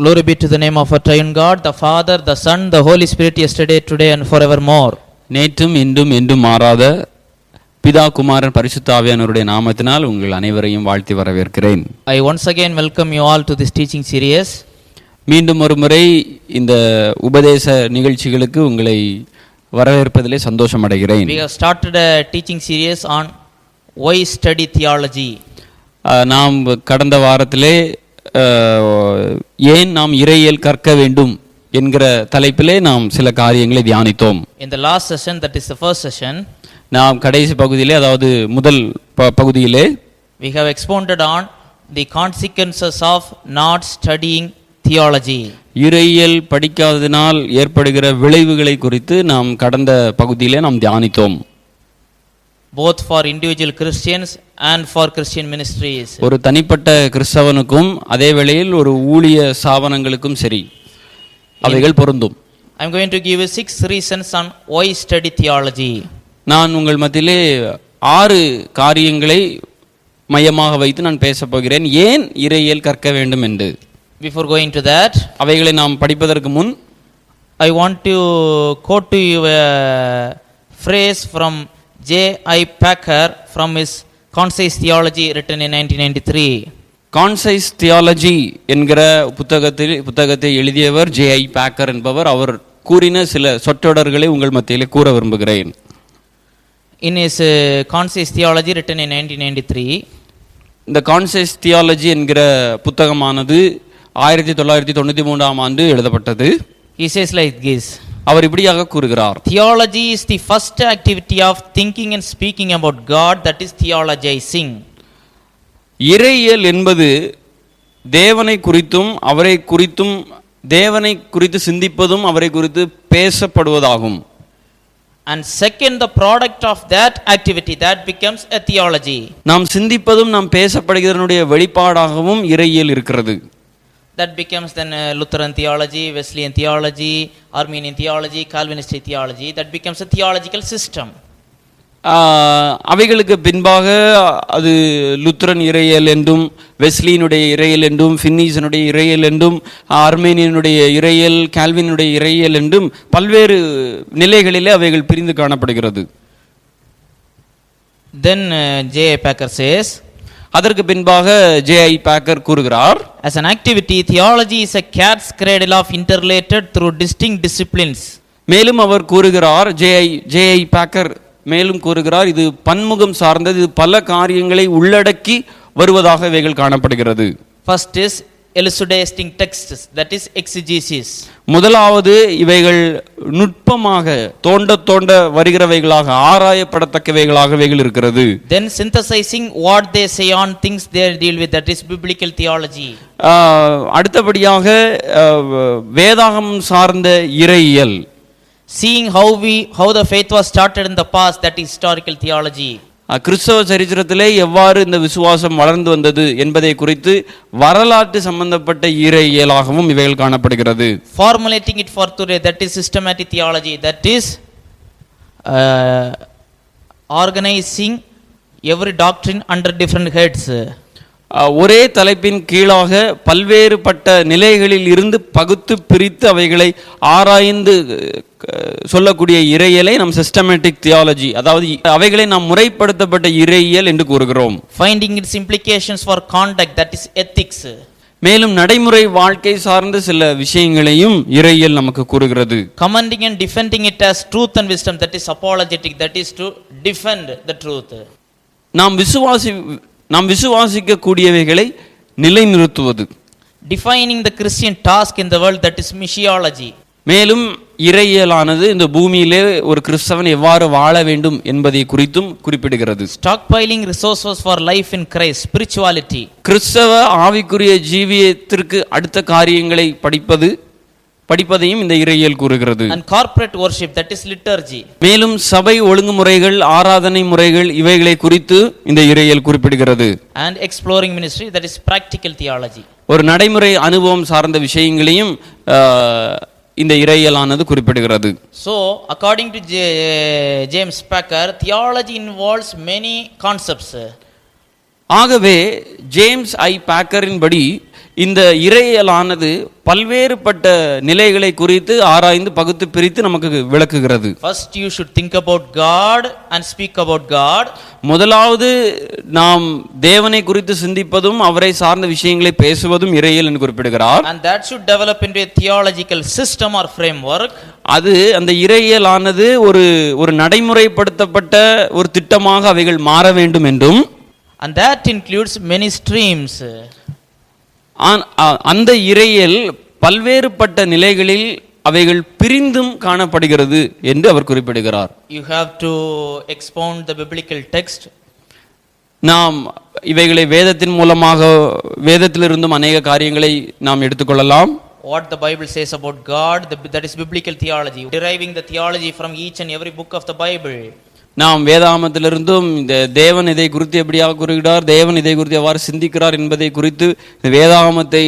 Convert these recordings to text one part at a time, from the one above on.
Glory be to the name of our triune God, the Father, the Son, the Holy Spirit, yesterday, today and forevermore. நேற்றும் இன்றும் என்றும் மாறாத பிதா குமாரன் பரிசுத்த ஆவியானவருடைய நாமத்தினால் உங்கள் அனைவரையும் வாழ்த்தி வரவேற்கிறேன். I once again welcome you all to this teaching series. மீண்டும் ஒரு முறை இந்த உபதேச நிகழ்ச்சிகளுக்கு உங்களை வரவேற்பதிலே சந்தோஷம் அடைகிறேன். We have started a teaching series on why study theology. நாம் கடந்த வாரத்திலே ஏன் நாம் இறையியல் கற்க வேண்டும் என்கிற தலைப்பிலே நாம் சில காரியங்களை தியானித்தோம். In the last session, that is the first session, நாம் கடைசி பகுதியிலே, அதாவது முதல் பகுதியிலே we have expounded on the consequences of not studying theology. இறையியல் படிக்காததினால் ஏற்படுகிற விளைவுகளை குறித்து நாம் கடந்த பகுதியிலே நாம் தியானித்தோம். Both for individual Christians and for Christian ministries. ஒரு தனிப்பட்ட கிறிஸ்தவனுக்கும் அதே வேளையில் ஒரு ஊழிய ஸ்தாபனங்களுக்கும் சரி அவைகள் பொருந்தும். I am going to give you 6 reasons on why study theology. நான் உங்கள் மத்தியிலே 6 காரியங்களை மையமாக வைத்து நான் பேசப் போகிறேன், ஏன் இறையியல் கற்க வேண்டும் என்று. Before going to that, அவைகளை நாம் படிப்பதற்கு முன் I want to quote to you a phrase from J.I. Packer from his Concise Theology written in 1993. கான்சைஸ் theology என்கிற புத்தகத்தை எழுதியவர் J.I. பேக்கர் என்பவர். அவர் கூறின சில சொற்றொடர்களை உங்கள் மத்தியிலே கூற விரும்புகிறேன். In his Concise Theology written in 1993, இந்த கான்சைஸ் தியாலஜி என்கிற புத்தகமானது 1993ஆம் ஆண்டு எழுதப்பட்டது. he says like this. அவர் இப்படியாக கூறுகிறார்: Theology is the first activity of thinking and speaking about God, that is theologizing. இறையியல் என்பது தேவனை குறித்தும் அவரை குறித்தும் தேவனை குறித்து சிந்திப்பதும் அவரை குறித்து பேசப்படுவதாகும். And second, the product of that activity, that becomes a theology. நாம் சிந்திப்பதும் நாம் பேசப்படுகிறதனுடைய வெளிப்பாடாகவும் இறையியல் இருக்கிறது. That becomes then Lutheran theology, Wesleyan theology, Armenian theology, Calvinistic theology. That becomes a theological system. அவைகளுக்கு பின்பாக அது லுத்தரன் இறையியல் என்றும், வெஸ்லியினுடைய இறையியல் என்றும், ஃபின்னீசனுடைய இறையியல் என்றும், ஆர்மேனியனுடைய இறையியல், கால்வினுடைய இறையியல் என்றும் பல்வேறு நிலைகளிலே அவைகள் பிரிந்து காணப்படுகிறது. Then J.I. Packer says, அதற்கு பின்பாக J.I. பேக்கர் கூறுகிறார், as an activity, theology is a cat's cradle of interrelated through distinct disciplines. மேலும் அவர் கூறுகிறார், J.I. பேக்கர் மேலும் கூறுகிறார், இது பன்முகம் சார்ந்தது, இது பல காரியங்களை உள்ளடக்கி வருவதாக இவைகள் காணப்படுகிறது. First is elucidating texts, that is exegesis. முதலாவது இவைகள் நுட்பமாக தோண்ட வருகிறவைகளாக, ஆராயப்படத்தக்கவைகளாக இவைகள் இருக்கிறது. Then synthesizing what they say on things they deal with, that is biblical theology. அடுத்தபடியாக வேதாகமம் சார்ந்த இறையியல், seeing how the faith was started in the past, that is historical theology. கிறிஸ்தவ சரித்திரத்திலே எவ்வாறு இந்த விசுவாசம் வளர்ந்து வந்தது என்பதை குறித்து வரலாற்று சம்பந்தப்பட்ட இறையியலாகவும் இவைகள் காணப்படுகிறது. Formulating it for today, that is systematic theology, that is organizing every doctrine under different heads. ஒரே தலைப்பின் கீழாக பல்வேறுபட்ட நிலைகளில் இருந்து பகுத்து பிரித்து அவைகளை ஆராய்ந்து சொல்லக்கூடிய இறையியலை நாம் சிஸ்டமேட்டிக் தியாலஜி, அதாவது அவைகளை நாம் முறைப்படுத்தப்பட்ட இறையியல் என்று கூறுகிறோம். Finding its implications for conduct, that is ethics. மேலும் நடைமுறை வாழ்க்கை சார்ந்த சில விஷயங்களையும் இறையியல் நமக்கு கூறுகிறது. Commending and defending it as truth and wisdom, that is apologetic, that is to defend the truth. நாம் விசுவாசிக்க கூடியவைகளை நிலைநிறுத்துவது. Defining the Christian task in the world, that is missiology. மேலும் இறையியலானது இந்த பூமியிலே ஒரு கிறிஸ்தவன் எவ்வாறு வாழ வேண்டும் என்பதை குறித்தும் குறிப்பிடுகிறது. Stockpiling resources for life in Christ, spirituality. கிறிஸ்தவ ஆவிக்குரிய ஜீவியத்திற்கு அடுத்த காரியங்களை படிப்பதையும் இந்த இறையியல் கூறுகிறது. And corporate worship, that is liturgy. மேலும் சபை ஒழுங்குமுறைகள், ஆராதனை முறைகள் இவைகளை குறித்து இந்த இறையியல் குறிப்பிடுகிறது. And exploring ministry, that is practical theology. ஒரு நடைமுறை அனுபவம் சார்ந்த விஷயங்களையும் இந்த இறையியலானது குறிப்பிடுகிறது. So according to James Packer, theology involves many concepts. ஆகவே ஜேம்ஸ் ஐ பேக்கரின் படி இந்த இறையியலானது பல்வேறுபட்ட நிலைகளை குறித்து ஆராய்ந்து பகுத்து பிரித்து நமக்கு விளக்குகிறது. First you should think about God and speak about God. முதலாவது நாம் தேவனை குறித்து சிந்திப்பதும் அவரை சார்ந்த விஷயங்களை பேசுவதும் இறையியல் என்று குறிப்பிடுகிறார். And that should develop into a theological system or framework. அது அந்த இறையியலானது ஒரு நடைமுறைப்படுத்தப்பட்ட ஒரு திட்டமாக அவைகள் மாற வேண்டும் என்றும், and that includes many streams. அந்த இறையியல் பல்வேறுபட்ட நிலைகளில் அவைகள் பிரிந்தும் காணப்படுகிறது என்று அவர் குறிப்பிடுகிறார். You have to expound the biblical text. நாம் இவைகளை வேதத்தின் மூலமாக வேதத்திலிருந்தும் அநேக காரியங்களை நாம் எடுத்துக்கொள்ளலாம். What the Bible says about God, that is biblical theology, deriving the theology from each and every book of the Bible. நாம் வேதாகமத்திலிருந்தும் இந்த தேவன் இதை குறித்து எப்படியாக கூறுகிறார், தேவன் இதை குறித்து எவ்வாறு சிந்திக்கிறார் என்பதை குறித்து வேதாகமத்தை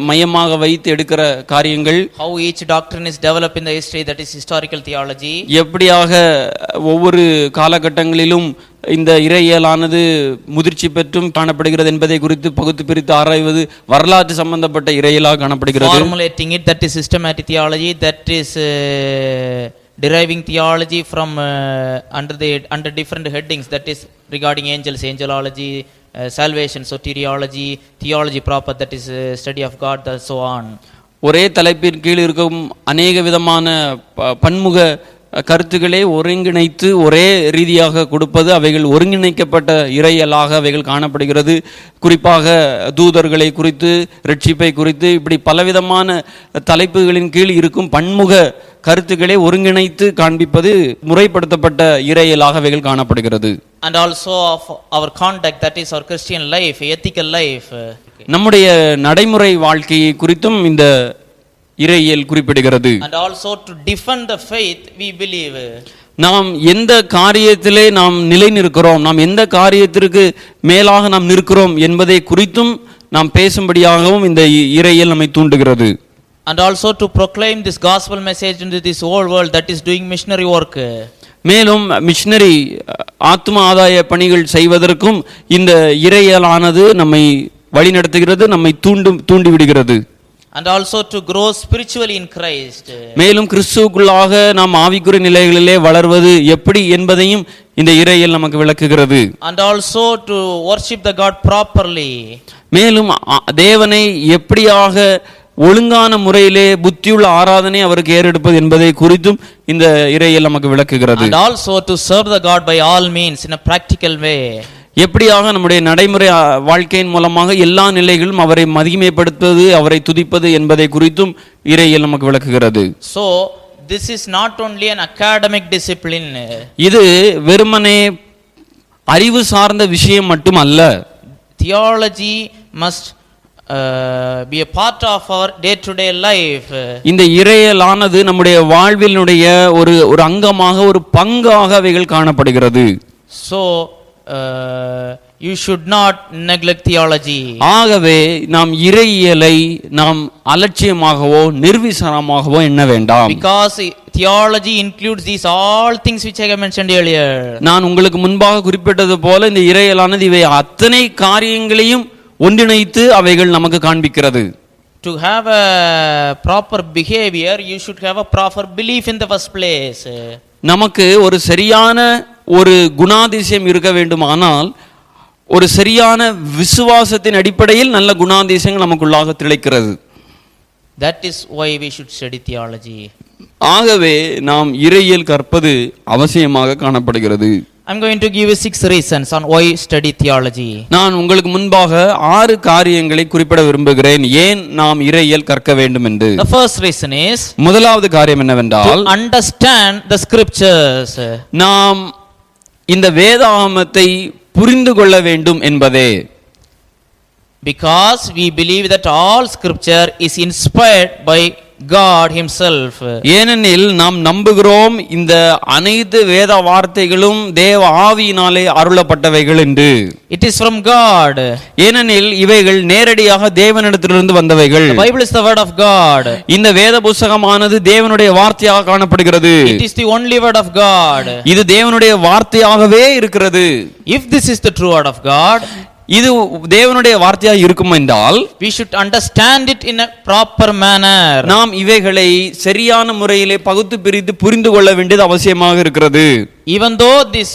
மையமாக வைத்து எடுக்கிற காரியங்கள், how each doctrine is developed in the history, that is historical theology, எப்படியாக ஒவ்வொரு காலகட்டங்களிலும் இந்த இறையியலானது முதிர்ச்சி பெற்றும் காணப்படுகிறது என்பதை குறித்து பகுத்து பிரித்து ஆராய்வது வரலாற்று சம்பந்தப்பட்ட இறையியலாக காணப்படுகிறது. formulating it, that is systematic theology, that is deriving theology from under different headings, that is regarding angels, angelology, salvation, soteriology, theology proper, that is study of God, and so on. ஒரே தலைப்பின் கீழ் இருக்கும் அநேக விதமான பன்முக கருத்துக்களை ஒருங்கிணைத்து ஒரே ரீதியாக கொடுப்பது, அவைகள் ஒருங்கிணைக்கப்பட்ட இறையியலாக அவைகள் காணப்படுகிறது. குறிப்பாக தூதர்களை குறித்து, ரட்சிப்பை குறித்து, இப்படி பலவிதமான தலைப்புகளின் கீழ் இருக்கும் பன்முக கருத்துக்களை ஒருங்கிணைத்து காண்பிப்பது முறைப்படுத்தப்பட்ட இறையியலாக அவைகள் காணப்படுகிறது. And also of our conduct, that is our Christian life, ethical life. நம்முடைய நடைமுறை வாழ்க்கையை குறித்தும் இந்த இறையியல் குறிப்பிடுகிறது. And also to defend the faith we believe. நாம் எந்த காரியத்திலே நாம் நிலை நிற்கிறோம், நாம் எந்த காரியத்திற்கு மேலாக நாம் நிற்கிறோம் என்பதை குறித்தும் நாம் பேசும்படியாகவும் இந்த இறையியல் நம்மை தூண்டுகிறது. And also to proclaim this gospel message into this whole world, that is doing missionary work. மேலும் மிஷனரி ஆத்ம ஆதாய பணிகள் செய்வதற்கும் இந்த இறையியலானது நம்மை வழிநடத்துகிறது, நம்மை தூண்டிவிடுகிறது. And also to grow spiritually in Christ. மேலும் கிறிஸ்துவுக்குள்ளாக நாம் ஆவிக்குரிய நிலைகளிலே வளர்வது எப்படி என்பதையும் இந்த இறையியல் நமக்கு விளக்குகிறது. And also to worship the God properly. மேலும் தேவனை எப்படியாக ஒழுங்கான முறையிலே புத்தியுள்ள ஆராதனை அவருக்கு ஏறெடுப்பது என்பதை குறித்தும் இந்த இறையியல் நமக்கு விளக்குகிறது. And also to serve the God by all means in a practical way. எப்படியாக நம்முடைய நடைமுறை வாழ்க்கையின் மூலமாக எல்லா நிலைகளும் அவரை மகிமைப்படுத்துவது, அவரை துதிப்பது என்பதை குறித்தும் இறையியல் நமக்கு விளக்குகிறது. So this is not only an academic discipline. இது வெறுமனே அறிவு சார்ந்த விஷயம் மட்டுமல்ல. Theology must be a part of our day to day life. இந்த இறையியலானது நம்முடைய வாழ்வினுடைய ஒரு அங்கமாக, ஒரு பங்காக அவைகள் காணப்படுகிறது. So you should not neglect theology. ஆகவே நாம் இறையியலை நாம் அலட்சியமாகவோ நிர்விசாரமாகவோ எண்ண வேண்டாம். Because theology includes these all things which I mentioned earlier. நான் உங்களுக்கு முன்பாக குறிப்பிட்டது போல இந்த இறையியலானது இவை அத்தனை காரியங்களையும் ஒன்றிணைத்து அவைகள் நமக்கு காண்பிக்கிறது. To have a proper behavior, you should have a proper belief in the first place. நமக்கு ஒரு சரியான ஒரு குணாதிசயம் இருக்க வேண்டுமானால் ஒரு சரியான விசுவாசத்தின் அடிப்படையில் நல்ல குணாதிசயங்கள் நமக்குள்ளாக திளைக்கிறது. That is why we should study theology. ஆகவே நாம் இறையியல் கற்பது அவசியமாக காணப்படுகிறது. I'm going to give you 6 reasons on why study theology. நான் உங்களுக்கு முன்பாக 6 காரியங்களை குறிப்பிட விரும்புகிறேன் ஏன் நாம் இறையியல் கற்க வேண்டும் என்று. The first reason is, முதலாவது காரியம் என்னவென்றால், to understand the scriptures. நாம் இந்த வேதாகமத்தை புரிந்து கொள்ள வேண்டும் என்பதே. Because we believe that all scripture is inspired by God himself. ஏனெனில் நாம் நம்புகிறோம் இந்த அனைத்து வேத வார்த்தைகளும் தேவ ஆவியினாலே அருளப்பட்டவைகள் என்று. It is from God. ஏனெனில் இவைகள் நேரடியாக தேவனிடத்திலிருந்து வந்தவைகள். The Bible is the word of God. இந்த வேத புத்தகமானது தேவனுடைய வார்த்தையாக காணப்படுகிறது. It is the only word of God. இது தேவனுடைய வார்த்தையாகவே இருக்கிறது. If this is the true word of God, இது தேவனுடைய வார்த்தையா இருக்கும் என்றால் we should understand it in a proper manner. நாம் இவைகளை சரியான முறையிலே பகுத்து பிரித்து புரிந்து கொள்ள வேண்டியது அவசியமாக இருக்கிறது. Even though this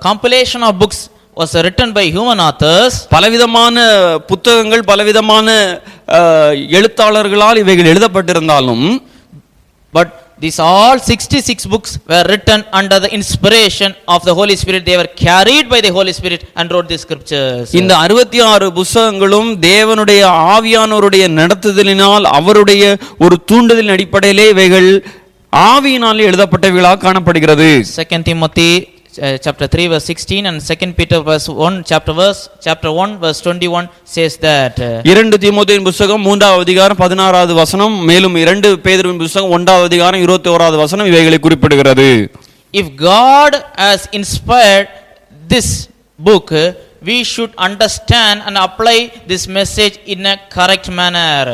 compilation of books was written by human authors, பலவிதமான புத்தகங்கள் பலவிதமான எழுத்தாளர்களால் இவைகள் எழுதப்பட்டிருந்தாலும், but these all 66 books were written under the inspiration of the Holy Spirit. They were carried by the Holy Spirit and wrote the scriptures. இந்த 66 புத்தகங்களும் தேவனுடைய ஆவியானவருடைய நடத்துதலினால் அவருடைய ஒரு தூண்டுதலின் அடிப்படையிலே இவைகள் ஆவியினால் எழுதப்பட்டவைகளாக காணப்படுகிறது. 2 Timothy chapter 3 verse 16 and 2 Peter chapter 1 verse 21 says that 2 தீமோத்தேயுவின் புத்தகம் 3ஆவது அதிகாரம் 16வது வசனம், மேலும் 2 பேதுருவின் புத்தகம் 1ஆவது அதிகாரம் 21வது வசனம் இவைகளை குறிப்பிடுகிறது. If God has inspired this book, we should understand and apply this message in a correct manner.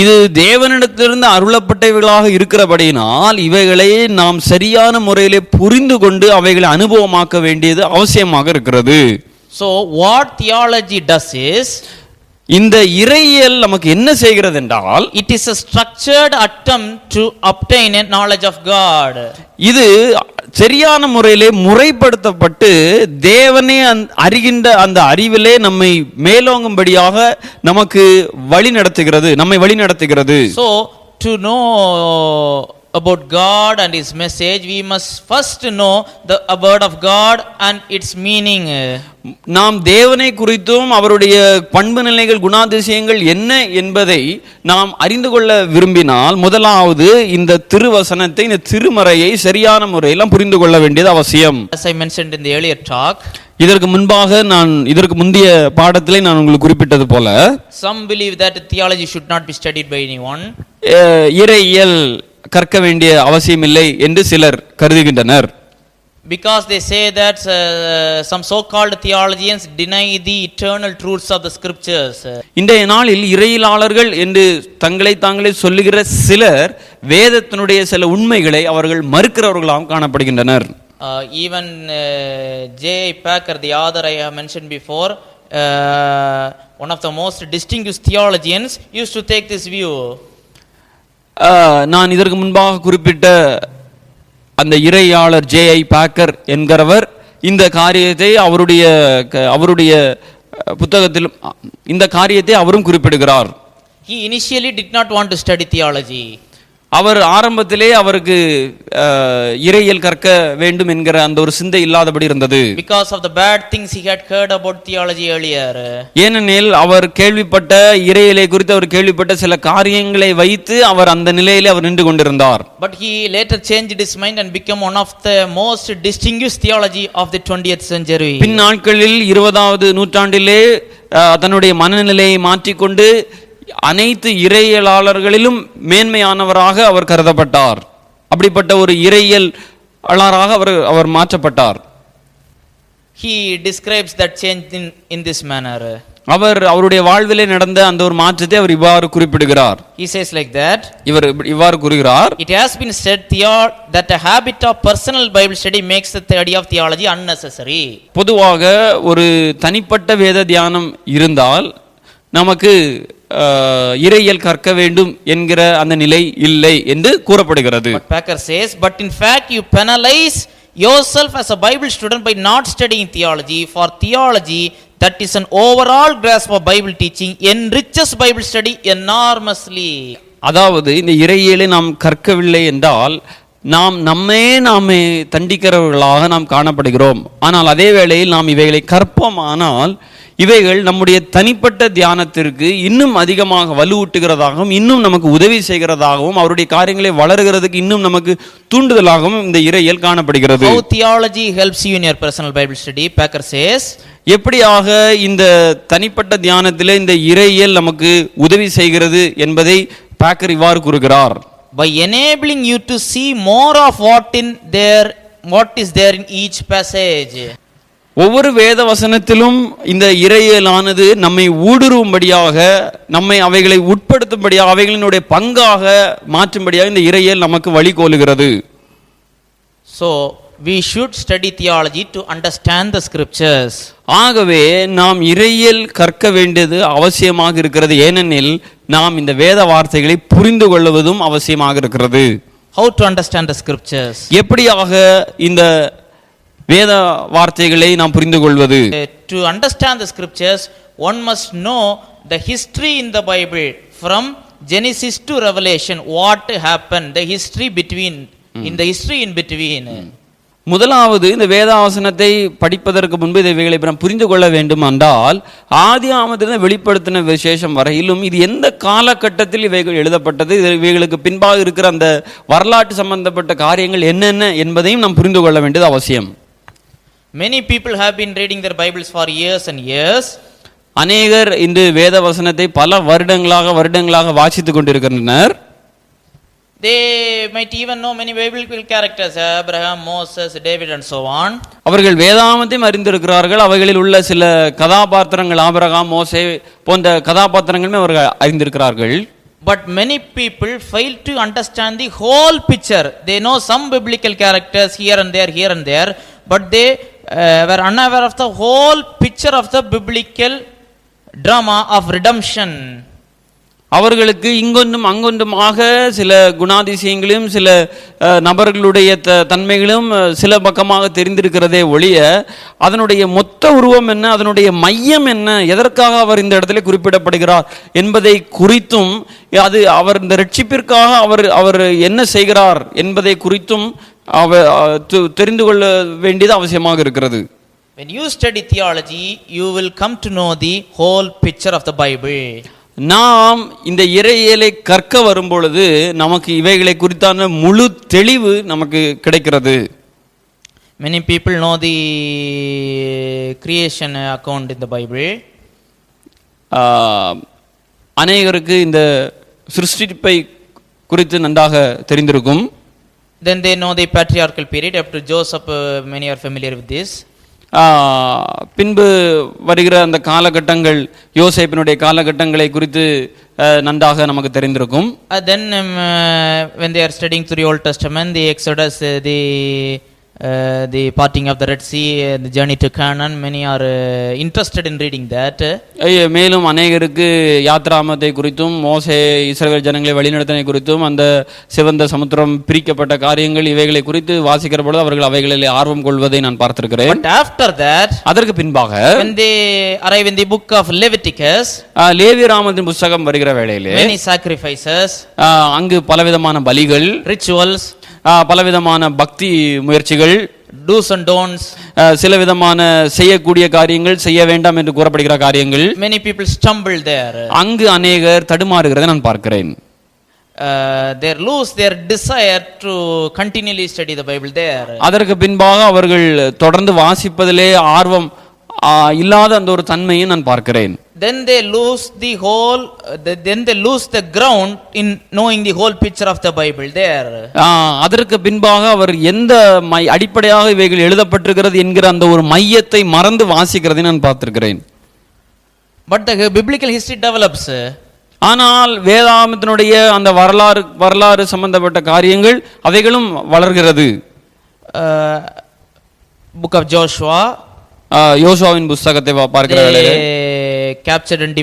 இது தேவனிடத்திலிருந்து அருளப்பட்டவைகளாக இருக்கிறபடியினால் இவைகளை நாம் சரியான முறையிலே புரிந்து கொண்டு அவைகளை அனுபவமாக்க வேண்டியது அவசியமாக இருக்கிறது. So what theology does is, இந்த இறையியல் நமக்கு என்ன செய்கிறது என்றால், it is a structured attempt to obtain a knowledge of God. இது சரியான முறையிலே முறைப்படுத்தப்பட்டு தேவனே அறிகின்ற அந்த அறிவிலே நம்மை மேலோங்கும்படியாக நமக்கு வழி நடத்துகிறது, நம்மை வழி நடத்துகிறது. So to know about God and his message, we must first know the word of God and its meaning. நாம் தேவனை குறித்தும் அவருடைய பண்பு நிலைகள் குணாதிசயங்கள் என்ன என்பதை நாம் அறிந்து கொள்ள விரும்பினால் முதலாவது இந்த திருவசனத்தை, இந்த திருமறையை சரியான முறையில் புரிந்து கொள்ள வேண்டியது அவசியம். As I mentioned in the earlier talk, இதற்கு முந்தைய பாடத்திலே நான் உங்களுக்கு குறிப்பிட்டது போல, some believe that theology should not be studied by anyone. இறையியல் கற்க வேண்டிய அவசியம் இல்லை என்று சிலர் கருதுகின்றனர். Because they say that some so-called theologians deny the eternal truths of the scriptures. இன்றைய நாளில் இறையியலாளர்கள் என்று தங்களை தாங்களே சொல்லுகிற சிலர் வேதத்தினுடைய சில உண்மைகளை அவர்கள் மறுக்கிறவர்களாகவும் காணப்படுகின்றனர். Even J.I. Packer, the author I have mentioned before, one of the most distinguished theologians, used to take this view. நான் இதற்கு முன்பாக குறிப்பிட்ட அந்த இறையாளர் J.I. பாக்கர் என்கிறவர் இந்த காரியத்தை அவருடைய புத்தகத்தில் இந்த காரியத்தை அவரும் குறிப்பிடுகிறார். He initially did not want to study theology. அவர் ஆரம்பத்திலே அவருக்கு இறையியல் கற்க வேண்டும் என்கிற அந்த ஒரு சிந்தை இல்லாதபடி இருந்தது. Because of the bad things he had heard about theology earlier. ஏனெனில் அவர் கேள்விப்பட்ட இறையியலை குறித்து அவர் கேள்விப்பட்ட சில காரியங்களை வைத்து அவர் அந்த நிலையிலே அவர் நின்று கொண்டிருந்தார். But he later changed his mind and became one of the most distinguished theology of the 20th century. பின் நாட்களில் 20வது நூற்றாண்டிலே தன்னுடைய மனநிலையை மாற்றிக்கொண்டு அனைத்து இறையியலாளர்களிலும் மேன்மையானவராக அவர் கருதப்பட்டார். அப்படிப்பட்ட ஒரு இறையியலாளராக அவர் மாற்றப்பட்டார். He describes that change in this manner. அவருடைய வாழ்விலே நடந்த அந்த ஒரு மாற்றத்தை அவர் இவ்வாறு குறிப்பிடுகிறார். He says like that. இவர் இவ்வாறு கூறுகிறார். It has been said that a habit of personal Bible study makes the study of theology unnecessary. பொதுவாக ஒரு தனிப்பட்ட வேத தியானம் இருந்தால் நமக்கு இறையியல் கற்க வேண்டும் என்கிற அந்த நிலை இல்லை என்று கூறப்படுகிறது. But Packer says, but in fact you penalize yourself as a Bible student by not studying theology. For theology, that is an overall grasp of Bible teaching, enriches Bible study enormously. அதாவது இந்த இறையியலை நாம் கற்கவில்லை என்றால் நாமே தண்டிக்கிறவர்களாக நாம் காணப்படுகிறோம். ஆனால் அதே வேளையில் நாம் இவைகளை கற்போமானால் இவைகள் நம்முடைய தனிப்பட்ட தியானத்திற்கு இன்னும் அதிகமாக வலுவூட்டுகிறதாகவும் இன்னும் நமக்கு உதவி செய்கிறதாகவும் அவருடைய காரியங்களை வளர்கிறதுக்கு இன்னும் நமக்கு தூண்டுதலாகவும் இந்த இறையியல் காணப்படுகிறது. How theology helps you in your personal Bible study, Packer says. எப்படியாக இந்த தனிப்பட்ட தியானத்திலே இந்த இறையியல் நமக்கு உதவி செய்கிறது என்பதை பாக்கர் இவ்வாறு கூறுகிறார். By enabling you to see more of what is there in each passage. ஒவ்வொரு வேத வசனத்திலும் இந்த இறையியலானது நம்மை ஊடுருவும்படியாக, நம்மை அவைகளை உட்படுத்தும்படியாக, அவைகளினுடைய பங்காக மாற்றும்படியாக இந்த இறையியல் நமக்கு வழிகோலுகிறது. So we should study theology to understand the scriptures. ஆகவே நாம் இறையியல் கற்க வேண்டியது அவசியமாக இருக்கிறது. ஏனெனில் நாம் இந்த வேத வார்த்தைகளை புரிந்து கொள்வதும் அவசியமாக இருக்கிறது. How to understand the scriptures? எப்படியாக இந்த வேத வார்த்தைகளை நாம் புரிந்து கொள்வது? To understand the scriptures, one must know the history in the Bible from Genesis to Revelation. What happened? The history between, in the history in between. முதலாவது இந்த வேதாவசனத்தை படிப்பதற்கு முன்பு இவைகளை நாம் புரிந்து கொள்ள வேண்டும் என்றால் ஆதி ஆமத்திலிருந்து வெளிப்படுத்தின விசேஷம் வரையிலும் இது எந்த காலகட்டத்தில் இவைகள் எழுதப்பட்டது, இவைகளுக்கு பின்பாக இருக்கிற அந்த வரலாற்று சம்பந்தப்பட்ட காரியங்கள் என்னென்ன என்பதையும் நாம் புரிந்து கொள்ள வேண்டியது அவசியம். Many people have been reading their Bibles for years and years. அநேகர் இன்று வேத வசனத்தை பல வருடங்களாக வாசித்துக் கொண்டிருக்கின்றனர். They might even know many biblical characters, Abraham, Moses, David and so on. அவர்கள் வேதாகமத்தையும் அறிந்திருக்கிறார்கள். அவைகளில் உள்ள சில கதாபாத்திரங்கள் ஆபிரகாம், மோசே போன்ற கதாபாத்திரங்களுமே அவர்கள் அறிந்திருக்கிறார்கள். But many people fail to understand the whole picture. They know some biblical characters here and there, but they were unaware of the whole picture of the biblical drama of redemption. அவர்களுக்கு இங்கொன்றும் அங்கொன்றுமாக சில குணாதிசயங்களும் சில நபர்களுடைய தன்மைகளும் சில பக்கமாக தெரிந்திருக்கிறதே ஒழிய அதனுடைய மொத்த உருவம் என்ன, அதனுடைய மையம் என்ன, எதற்காக அவர் இந்த இடத்துல குறிப்பிடப்படுகிறார் என்பதை குறித்தும் அது அவர் இந்த ரட்சிப்பிற்காக அவர் என்ன செய்கிறார் என்பதை குறித்தும் தெரிந்து கொள்ள வேண்டியது அவசியமாக இருக்கிறது. When you study theology, you will come to know the whole picture of the Bible. நாம் இந்த இறையியலை கற்க வரும்பொழுது நமக்கு இவைகளை குறித்தான முழு தெளிவு நமக்கு கிடைக்கிறது. Many people know the creation account in the Bible. அநேகருக்கு இந்த சிருஷ்டிப்பை குறித்து நன்றாக தெரிந்திருக்கும். Then they know the patriarchal period up to Joseph. Many are familiar with this. பின்பு வருகிற அந்த காலகட்டங்கள், யோசேப்பினுடைய காலகட்டங்களை குறித்து நன்றாக நமக்கு தெரிந்திருக்கும். Then when they are studying through the Old Testament, the Exodus, the parting of the Red Sea, the journey to Canaan, many are interested in reading that. மேலும் அநேகருக்கு யாத்ராமத்தை குறித்தும் மோசே இஸ்ரவேல் ஜனங்களை வழிநடத்தினை குறித்தும் அந்த சிவந்த சமுத்திரம் பிரிக்கப்பட்ட காரியங்கள் இவைகளை குறித்து வாசிக்கிற பொழுது அவர்கள் அவைகளில் ஆர்வம் கொள்வதை நான் பார்த்திருக்கிறேன். But after that, அதற்கு பின்பாக when they arrive in the book of Leviticus, லேவியராமத்தின் புத்தகம் வருகிற வேளையிலே many sacrifices, அங்கு பலவிதமான பலிகள், rituals, பலவிதமான பக்தி முயற்சிகள், do's and don'ts, சில விதமான செய்யக்கூடிய காரியங்கள், செய்ய வேண்டாம் என்று கூறப்படுகிற காரியங்கள், many people stumble there. அங்கு அநேகர் தடுமாறுகிறதை நான் பார்க்கிறேன். They lose their desire to continually study the Bible there. அதற்கு பின்பாக அவர்கள் தொடர்ந்து வாசிப்பதிலே ஆர்வம் இல்லாத அந்த ஒரு தன்மையை நான் பார்க்கிறேன். Then they lose the ground in knowing the whole picture of the Bible there. அதற்கு பின்பாக அவர் எந்த அடிப்படையாக இவைகள் எழுதப்பட்டிருக்கிறது என்கிற அந்த ஒரு மையத்தை மறந்து வாசிக்கிறதை நான் பார்த்திருக்கிறேன். But the biblical history develops. ஆனால் வேதாகமத்தினுடைய அந்த வரலாறு சம்பந்தப்பட்ட காரியங்கள் அவைகளும் வளர்கிறது. Book of Joshua, யோசுவாவின் புத்தகத்தை பார்க்கிற வேளையிலே captured and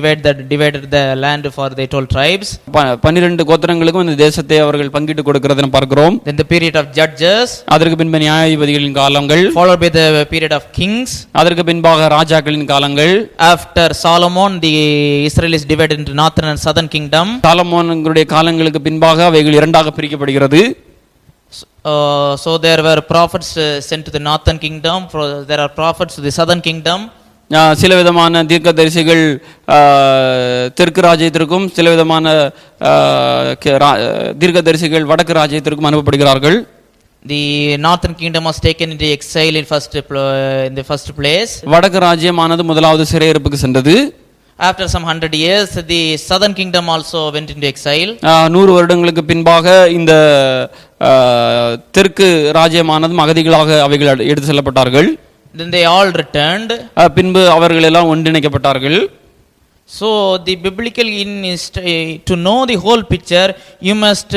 divided the land for the 12 tribes. 12 கோத்திரங்களுக்கும் இந்த தேசத்தை அவர்கள் பங்கிட்டு கொடுக்கிறதை பார்க்கிறோம். Then the period of judges, அதற்கு பின்பு நியாயாதிபதிகளின் காலங்கள், followed by the period of kings. அதற்கு பின்பாக ராஜாக்களின் காலங்கள். After Solomon, the Israelites divided into northern and southern kingdom. சாலமோனுடைய காலங்களுக்கு பின்பாக அவைகள் இரண்டாக பிரிக்கப்படுகிறது. So there were prophets sent to the northern kingdom, there are prophets to the southern kingdom. சில விதமான தீர்க்கதரிசிகள் தெற்கு ராஜ்யத்திற்கும் சில விதமான தீர்க்கதரிசிகள் வடக்கு ராஜ்யத்திற்கும் அனுப்பப்படுகிறார்கள். The northern kingdom was taken into exile in the first place. வடக்கு ராஜ்யமானது முதலாவது சிறையிருப்புக்கு சென்றது. After some 100 years, the southern kingdom also went into exile. 100 வருடங்களுக்கு பின்பாக இந்த தெற்கு ராஜ்யமானது அகதிகளாக அவைகள் எடுத்து செல்லப்பட்டார்கள். Then they all returned. பின்பு அவர்கள் எல்லாம் ஒன்றிணைக்கப்பட்டார்கள். So the biblical to know the whole picture, you must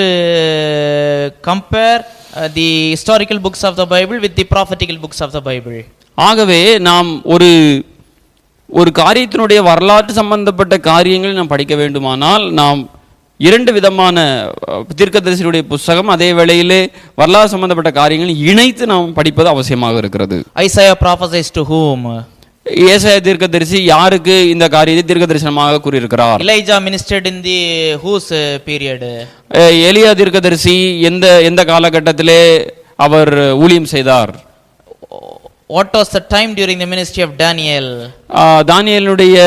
compare the historical books of the Bible with the prophetical books of the Bible. ஆகவே நாம் ஒரு காரியத்தினுடைய வரலாற்று சம்பந்தப்பட்ட காரியங்களை நாம் படிக்க வேண்டுமானால் நாம் இரண்டு விதமான தீர்க்கதரிசியுடைய புத்தகம் அதே வேளையிலே வரலாறு சம்பந்தப்பட்ட காரியங்களை இணைத்து நாம் படிப்பது அவசியமாக இருக்கிறது. Isaiah prophesies to whom? ஏசாயா தீர்க்கதரிசி யாருக்கு இந்த காரியத்தை தீர்க்கதரிசனமாக கூறியிருக்கிறார்? Elijah ministered in the whose period? எலியா தீர்க்கதரிசி எந்த காலகட்டத்திலே அவர் ஊழியம் செய்தார்? What was the time during the ministry of Daniel? தானியேலுடைய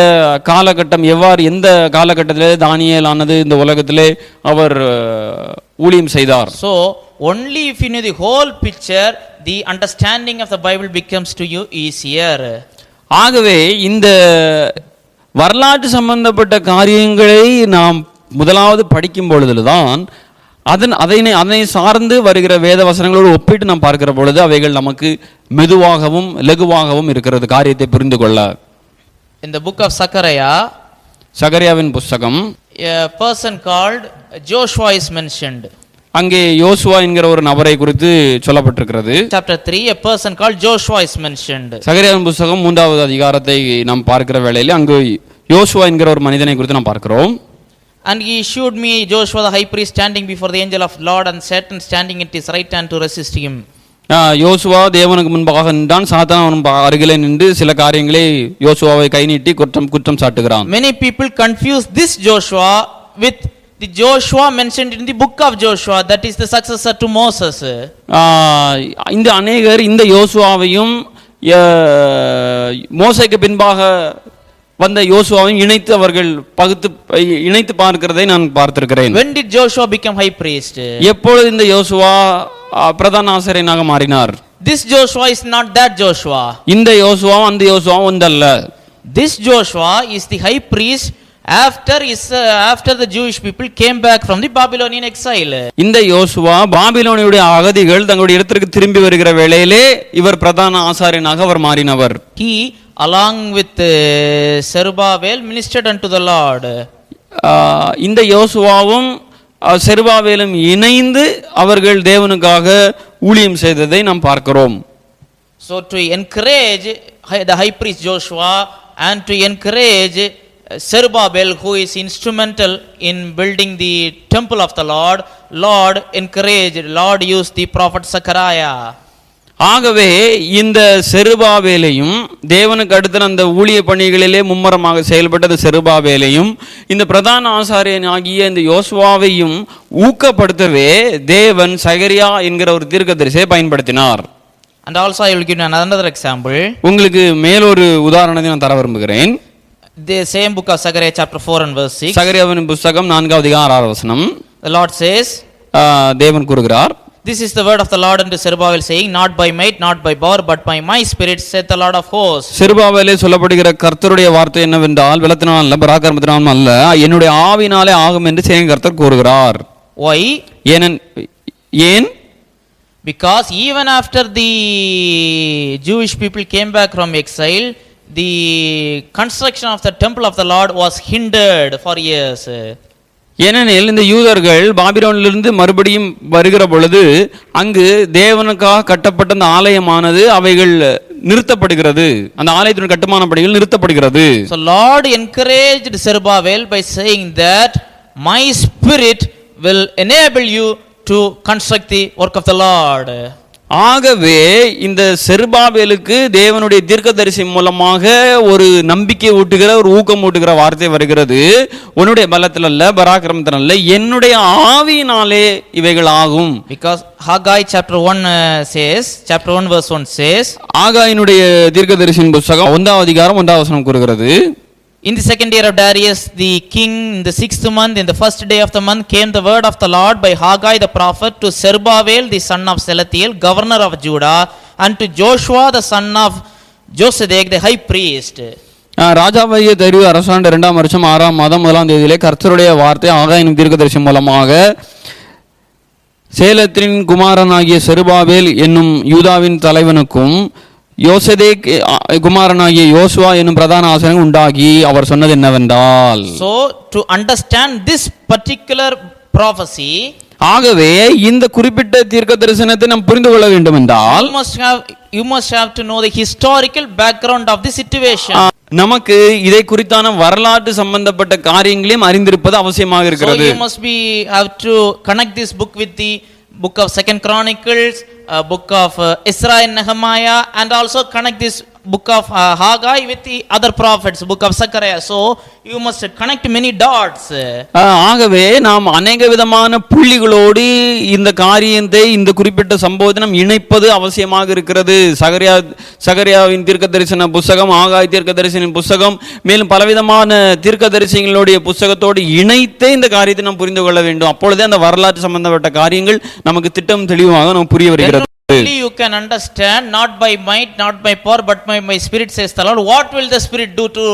காலகட்டம் எந்த காலகட்டத்திலே தானியேல் ஆனது இந்த உலகத்திலே அவர் ஊழியம் செய்தார்? So only if you know the whole picture, the understanding of the Bible becomes to you easier. ஆகவே இந்த வரலாற்று சம்பந்தப்பட்ட காரியங்களை நாம் முதலாவது படிக்கும் பொழுதுதான் அதனை சார்ந்து வருகிற வேத வசனங்களோடு ஒப்பிட்டு நாம் பார்க்கிற பொழுது அவைகள் நமக்கு மெதுவாகவும் லகுவாகவும் இருக்கிறது காரியத்தை புரிந்து கொள்ள. In the book of Zechariah, சகரியாவின் புத்தகம், a person called Joshua is mentioned. அங்கே யோசுவா என்கிற ஒரு நபரை குறித்து சொல்லப்பட்டிருக்கிறது. Chapter 3, a person called Joshua is mentioned. சகரியாவின் புத்தகம் 3வது அதிகாரத்தை நாம் பார்க்கிற வேளையில் அங்கு யோசுவா என்கிற ஒரு மனிதனை குறித்து நாம் பார்க்கிறோம். And he showed me Joshua the high priest standing before the angel of Lord, and Satan standing at his right hand to resist him. யோசுவா தேவனுக்கு முன்பாக நின்றான், சாத்தான் அவன் அருகிலே நின்று சில காரியங்களை யோசுவாவை கை நீட்டி குற்றம் சாட்டுகிறான். Many people confuse this Joshua with the Joshua mentioned in the book of Joshua, that is the successor to Moses. இந்த அநேகர் இந்த யோசுவாவையும் மோசேக்கு பின்பாக வந்த யோசுவாவையும் இணைத்து அவர்கள் இணைத்து பார்க்கிறதை நான் பார்த்திருக்கிறேன். When did Joshua become high priest? எப்பொழுது இந்த யோசுவா பிரதான ஆசாரியனாக மாறினார்? This Joshua is not that Joshua. இந்த யோசுவா அந்த யோசுவா ஒன்றல்ல. This Joshua is the high priest after the Jewish people came back from the Babylonian exile. இந்த யோசுவா பாபிலோனியுடைய அகதிகள் தங்களுடைய இடத்திற்கு திரும்பி வருகிற வேளையிலே இவர் பிரதான ஆசாரியனாக அவர் மாறினவர். He along with Zerubbabel ministered unto the Lord. இந்த யோசுவாவும் செருபாபேலும் இணைந்து அவர்கள் தேவனுக்காக ஊழியம் செய்ததை நாம் பார்க்கிறோம். So to encourage the high priest Joshua and to encourage Zerubbabel, who is instrumental in building the temple of the Lord encouraged, Lord used the prophet Zechariah. ஆகவே இந்த செருபாபேலையும் தேவனுக்கு அடுத்த அந்த ஊழிய பணிகளிலே மும்மரமாக செயல்பட்டது செருபாபேலையும் இந்த பிரதான ஆசாரியன் ஆகிய இந்த யோசுவாவையும் ஊக்கப்படுத்தவே தேவன் சகரியா என்கிற ஒரு தீர்க்கதரிசியை பயன்படுத்தினார். And also I will give you another example. உங்களுக்கு மேலொரு உதாரணத்தை நான் தர விரும்புகிறேன். The same book of Zechariah chapter 4 and verse 6. சகரியாவின் புத்தகம் 4வது அதிகாரம் 6வது வசனம். The Lord says, தேவன் கூறுகிறார், this is the word of the Lord unto Zerubbabel, saying, not by might, not by power, but by my spirit, saith the Lord of hosts. செருபாபேலே சொல்லப்படுகிற கர்த்தருடைய வார்த்தை என்னவென்றால், பலத்தினால் அல்ல பராக்கிரமத்தினாலும் அல்ல, என்னுடைய ஆவினாலே ஆகும் என்று சேனை கர்த்தர் கூறுகிறார். Why? ஏன்? Because even after the Jewish people came back from exile, the construction of the temple of the Lord was hindered for years. ஏனெனில் இந்த யூதர்கள் பாபிலோனிலிருந்து மறுபடியும் வருகிற பொழுது அங்கு தேவனுக்காக கட்டப்பட்ட அந்த ஆலயமானது அவைகள் நிறுத்தப்படுகிறது, அந்த ஆலயத்தின் கட்டுமான பணிகள் நிறுத்தப்படுகிறது. So Lord encouraged Zerubbabel by saying that my spirit will enable you to construct the work of the Lord. ஆகவே இந்த செருபாபேலுக்கு தேவனுடைய தீர்க்கதரிசி மூலமாக ஒரு நம்பிக்கை ஊட்டுகிற ஒரு ஊக்கம் ஊட்டுகிற வார்த்தை வருகிறது. உன்னுடைய பலத்தில் அல்ல பராக்கிரமத்தில் அல்ல, என்னுடைய ஆவியினாலே இவைகள் ஆகும். Because Haggai chapter 1 verse 1 says, ஆகாயினுடைய தீர்க்கதரிசியின் புத்தகம் 1வது அதிகாரம் 1வது வசனம் கூறுகிறது, in the second year of Darius the king, in the 6th month, in the first day of the month, came the word of the Lord by Haggai the prophet to Zerubbabel the son of Shealtiel, governor of Judah, and to Joshua the son of Josedek the high priest. ராஜாவாகிய தரியு அரசாண்ட 2ஆம் வருஷம் 6ஆம் மாதம் 1ஆம் தேதியிலே கர்த்தருடைய வார்த்தை ஆகாயின் தீர்க்கதரிசி மூலமாக சேலத்தின் குமாரனாகிய செருபாபேல் என்னும் யூதாவின் தலைவனுக்கும் யோசேதேக் குமாரனாகிய யோசுவா என்னும் பிரதான ஆசாரியன் உண்டாகி அவர் சொன்னது என்னவென்றால், so to understand this particular prophecy, ஆகவே இந்த குறிப்பிட்ட தீர்க்க தரிசனத்தை நாம் புரிந்து கொள்ள வேண்டும் என்றால் you must have to know the historical background of the situation. நமக்கு இதை குறித்தான வரலாற்று சம்பந்தப்பட்ட காரியங்களையும் அறிந்திருப்பது அவசியமாக So இருக்கிறது. you must have to connect this book with the book of Second Chronicles, book of Ezra and Nehemiah, and also connect this book of Haggai with the other prophets, book of Zechariah. So you must connect many dots. ஆகவே நாம் அநேக விதமான புள்ளிகளோடு இந்த காரியத்தை இந்த குறிப்பிட்ட சம்பவத்தை நாம் இணைப்பது அவசியமாக இருக்கிறது. சகரியாவின் தீர்க்க தரிசன புஸ்தகம், ஆகாய் தீர்க்க தரிசன புஸ்தகம், மேலும் பலவிதமான தீர்க்க தரிசனங்களுடைய புஸ்தகத்தோடு இணைத்தே இந்த காரியத்தை நாம் புரிந்து கொள்ள வேண்டும். அப்பொழுதே அந்த வரலாற்று சம்பந்தப்பட்ட காரியங்கள் நமக்கு திட்டம் தெளிவாக நமக்கு புரிய வருகிறது. Only you can understand, not by might, not by power, but by my spirit, says the Lord. What will the spirit do to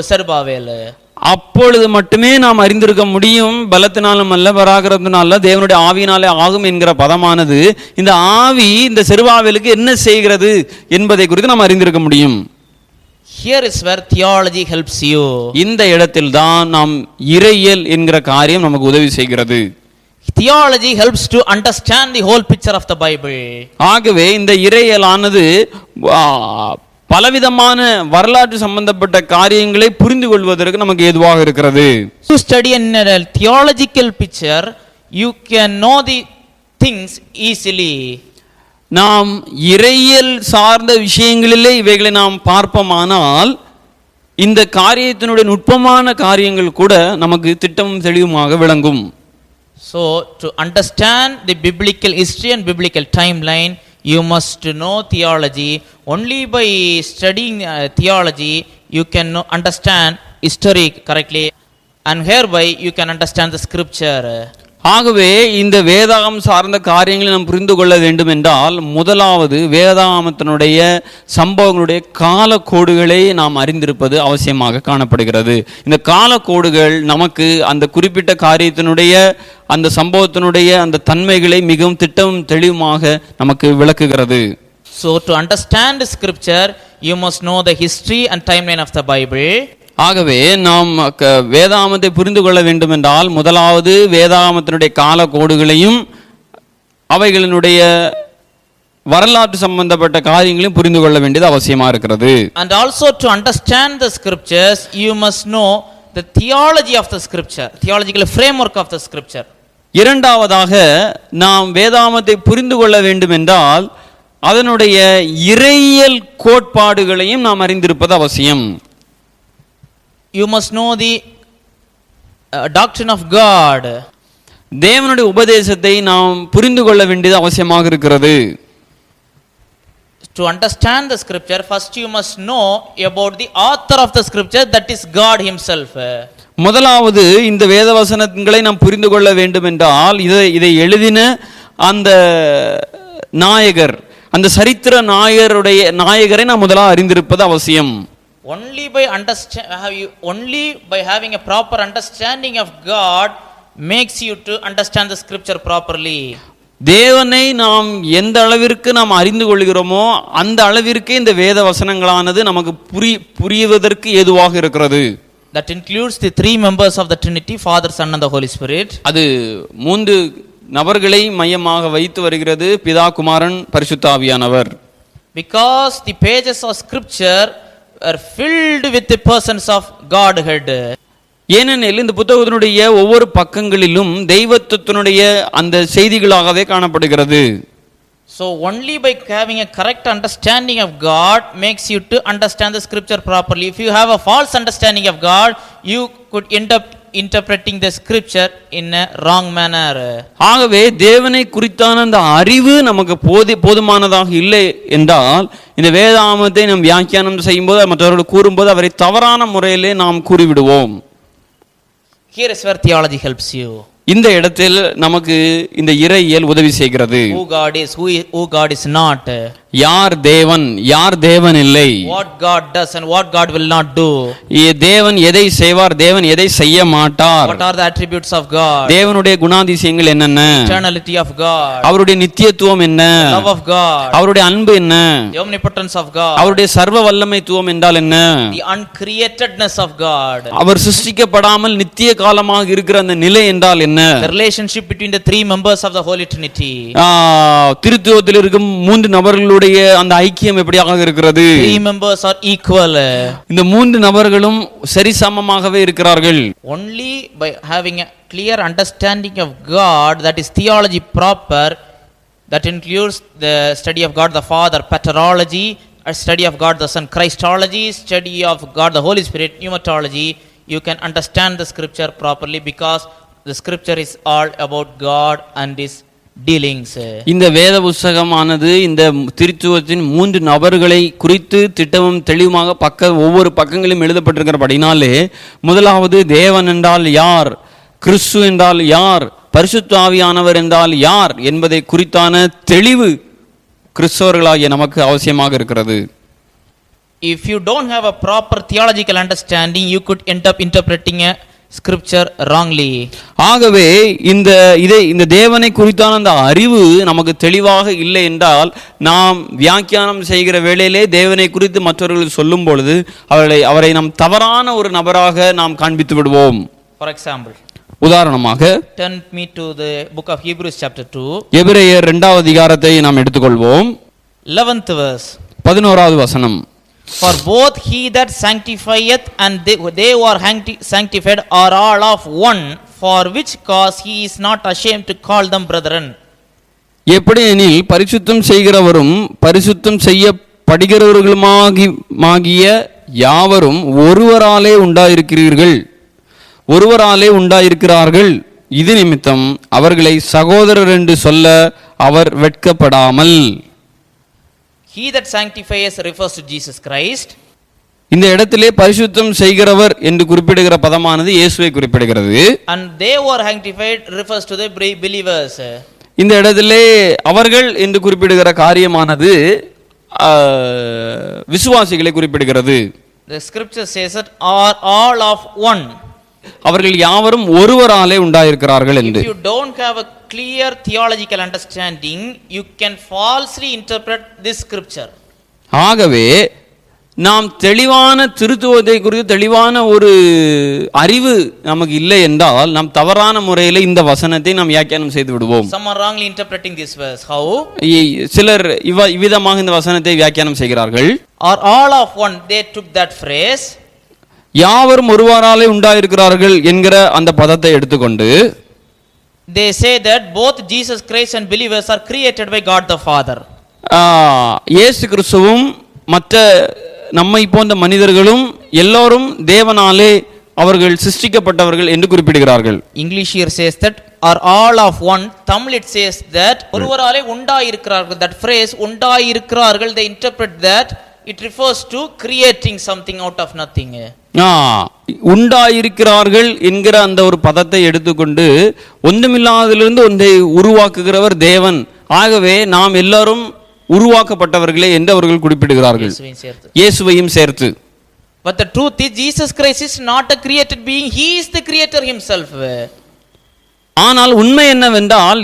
Zerubbabel? அப்பொழுது மட்டுமே நாம் அறிந்திருக்க முடியும். பலத்தினாலும் அல்ல, பராக்கிரமத்தினால, தேவனுடைய ஆவியினாலே ஆகும் என்கிற பதமானது இந்த ஆவி இந்த செருபாபேலுக்கு என்ன செய்கிறது என்பதை குறித்து நாம் அறிந்திருக்க முடியும். Here is where theology helps you. இந்த இடத்தில் தான் நாம் இறையியல் என்கிற காரியம் நமக்கு உதவி செய்கிறது. Theology helps to understand the whole picture of the Bible. ஆகவே இந்த இறையியலானது பலவிதமான வரலாற்று சம்பந்தப்பட்ட காரியங்களை புரிந்து கொள்வதற்கு நமக்கு ஏதுவாக இருக்கிறது. To study a theological picture, you can know the things easily. நாம் இறையியல் சார்ந்த விஷயங்களிலே இவைகளை நாம் பார்ப்போமானால் இந்த காரியத்தினுடைய நுட்பமான காரியங்கள் கூட நமக்கு திட்டமும் தெளிவுமாக விளங்கும். So to understand the biblical history and biblical timeline, you must know theology. Only by studying theology you can understand history correctly, and hereby you can understand the scripture. ஆகவே இந்த வேதாகம் சார்ந்த காரியங்களை நாம் புரிந்து கொள்ள வேண்டும் என்றால் முதலாவது வேதாகமத்தினுடைய சம்பவங்களுடைய காலக்கோடுகளை நாம் அறிந்திருப்பது அவசியமாக காணப்படுகிறது. இந்த காலக்கோடுகள் நமக்கு அந்த குறிப்பிட்ட காரியத்தினுடைய அந்த சம்பவத்தினுடைய அந்த தன்மைகளை மிகவும் திட்டமும் தெளிவுமாக நமக்கு விளக்குகிறது. So to understand the scripture, you must know the history and timeline of the Bible. ஆகவே நாம் வேதாகமத்தை புரிந்து கொள்ள வேண்டும் என்றால் முதலாவது வேதாகமத்தினுடைய கால கோடுகளையும் அவைகளினுடைய வரலாற்று சம்பந்தப்பட்ட காரியங்களையும் புரிந்து கொள்ள வேண்டியது அவசியமா இருக்கிறது. And also to understand the scriptures, you must know the theology of the scripture, theological framework of the scripture. இரண்டாவதாக நாம் வேதாகமத்தை புரிந்து கொள்ள வேண்டும் என்றால் அதனுடைய இறையியல் கோட்பாடுகளையும் நாம் அறிந்திருப்பது அவசியம். You must know the doctrine of God. தேவனுடைய உபதேசத்தை நாம் புரிந்து கொள்ள வேண்டியது அவசியமாக இருக்கிறது. To understand the scripture, first you must know about the author of the scripture, that is God himself. முதலாவது இந்த வேத வசனங்களை நாம் புரிந்து கொள்ள வேண்டும் என்றால் இதை எழுதின அந்த நாயகர், அந்த சரித்திர நாயகரை நாம் முதலாக அறிந்திருப்பது அவசியம். Only by having a proper understanding of God makes you to understand the scripture properly. தேவனை நாம் எந்த அளவிற்கு நாம் அறிந்து கொள்கிறோமோ அந்த அளவிற்கு இந்த வேத வசனங்களானது நமக்கு புரிவதற்கு ஏதுவாக இருக்கிறது. That includes the three members of the Trinity, Father, Son and the Holy Spirit. அது மூன்று நபர்களை மையமாக வைத்து வருகிறது, பிதா, குமாரன், பரிசுத்த ஆவியானவர். Because the pages of scripture are filled with the persons of Godhead. ஏனெனில் இந்த புத்தகத்தினுடைய ஒவ்வொரு பக்கங்களிலும் தெய்வத்துவத்தினுடைய அந்த செய்திகளாகவே காணப்படுகிறது. So only by having a correct understanding of God makes you to understand the scripture properly. If you have a false understanding of God, you could end up interpreting the scripture in a wrong manner. ஆகவே தேவனை குறித்தான அந்த அறிவு நமக்கு போதுமானதாக இல்லை என்றால் இந்த வேதாகமத்தை நாம் வியாக்கியானம் செய்யும்போது மற்றவர்கள் கூறும்போது அவரை தவறான முறையிலே நாம் கூறிவிடுவோம். Here is where theology helps you. இந்த இடத்தில் நமக்கு இந்த இறையியல் உதவி செய்கிறது. Who God is, who God is not. யார் தேவன், யார் தேவன் இல்லை, what God does and what God will not do, தேவன் எதை செய்வார், தேவன் எதை செய்ய மாட்டார், what are the attributes of God, தேவனுடைய குணாதிசயங்கள் என்னென்ன, eternality of God, அவருடைய நித்தியத்துவம் என்ன, love of God, அவருடைய அன்பு என்ன, the omnipotence of God, அவருடைய சர்வ வல்லமைத்துவம் என்றால் என்ன, the uncreatedness of God, அவர் சிருஷ்டிக்கப்படாமல் நித்திய காலமாக இருக்கிற அந்த நிலை என்றால் என்ன, the relationship between the three members of the Holy Trinity, திருத்துவத்தில் இருக்கும் மூன்று நபர்களுடைய அந்த ஐக்கியம் எப்படியாக இருக்கிறது, three members are equal, இந்த மூன்று நபர்களும் சரிசமமாகவே இருக்கிறார்கள். only by having a clear understanding of God, that is theology proper, that includes the study of God the Father, paterology, a study of God the Son, Christology, study of God the Holy Spirit, pneumatology, you can understand the scripture properly, because the scripture is all about God and his dealings. இந்த வேத புஸ்தகமானது இந்த திருத்துவத்தின் மூன்று நபர்களை குறித்து திட்டமும் தெளிவுமாக ஒவ்வொரு பக்கங்களும் எழுதப்பட்டிருக்கிறபடினாலே, முதலாவது தேவன் என்றால் யார், கிறிஸ்து என்றால் யார், பரிசுத்த ஆவியானவர் என்றால் யார் என்பதை குறித்தான தெளிவு கிறிஸ்தவர்களாகிய நமக்கு அவசியமாக இருக்கிறது. If you don't have a proper theological understanding, you could end up interpreting a scripture wrongly. ஆகவே இந்த தேவனை குறித்தான அந்த அறிவு நமக்கு தெளிவாக இல்லை என்றால், நாம் வியாக்கியானம் செய்கிற வேளையிலே தேவனை குறித்து மற்றவர்கள் சொல்லும் பொழுது அவரை நாம் தவறான ஒரு நபராக நாம் காண்பித்து விடுவோம். For example, உதாரணமாக turn me to the book of Hebrews chapter 2, எபிரேயர் 2வது அதிகாரத்தை நாம் எடுத்துக்கொள்வோம். 11th verse, 11வது வசனம். for both he that sanctifieth and they who are sanctified are all of one, for which cause he is not ashamed to call them brethren. எப்படி எனில், பரிசுத்தம் செய்கிறவரும் பரிசுத்தம் செய்யப்படுகிறவர்களுமாகிய யாவரும் ஒருவராலே உண்டாயிருக்கிறார்கள், இது நிமித்தம் அவர்களை சகோதரர் என்று சொல்ல அவர் வெட்கப்படாமல். He that sanctifies refers to Jesus Christ. இந்த இடத்திலே பரிசுத்தம் செய்கிறவர் என்று குறிப்பிடுகிற பதமானது இயேசுவை குறிப்பிடுகிறது. And they who are sanctified refers to the believers. இந்த இடத்திலே அவர்கள் என்று குறிப்பிடுகிற காரியமானது விசுவாசிகளை குறிப்பிடுகிறது. The scripture says that are all of one. அவர்கள் யாவரும் ஒருவராலே உண்டாயிருக்கிறார்கள் என்று. If you don't have a clear theological understanding, you can falsely interpret this scripture. ஆகவே நாம் தெளிவான திருத்துவத்தை குறித்து தெளிவான ஒரு அறிவு நமக்கு இல்லை என்றால், நாம் தவறான முறையில் இந்த வசனத்தை நாம் வியாக்கியானம் செய்து விடுவோம். Some are wrongly interpreting this verse. How? சிலர் இவ்விதமாக இந்த வசனத்தை வியாக்கியானம் செய்கிறார்கள். Are all of one, they took that phrase, யாவரும் ஒருவராலே உண்டாயிருக்கிறார்கள் என்கிற அந்த பதத்தை எடுத்துக்கொண்டு, they say that both Jesus Christ and believers are created by God the Father. இயேசு கிறிஸ்துவும் மற்ற நம்மை போன்ற மனிதர்களும் எல்லோரும் தேவனாலே அவர்கள் சிருஷ்டிக்கப்பட்டவர்கள் என்று குறிப்பிடுகிறார்கள். English here says that are all of one. Tamil it says that ஒருவராலே உண்டாயிருக்கிறார்கள். That phrase உண்டாயிருக்கிறார்கள், they interpret that it refers to creating something out of nothing. உண்டாயிருக்கிறார்கள் என்கிற அந்த ஒரு பதத்தை எடுத்துக்கொண்டு ஒன்றுமில்லாதிலிருந்து ஒன்றை உருவாக்குகிறவர் தேவன், ஆகவே நாம் எல்லாரும் உருவாக்கப்பட்டவர்களே என்று அவர்கள் குறிப்பிடுகிறார்கள், இயேசுவையும் சேர்த்து. But the truth is Jesus Christ is not a created being, he is the creator himself. ஆனால் உண்மை என்னவென்றால்,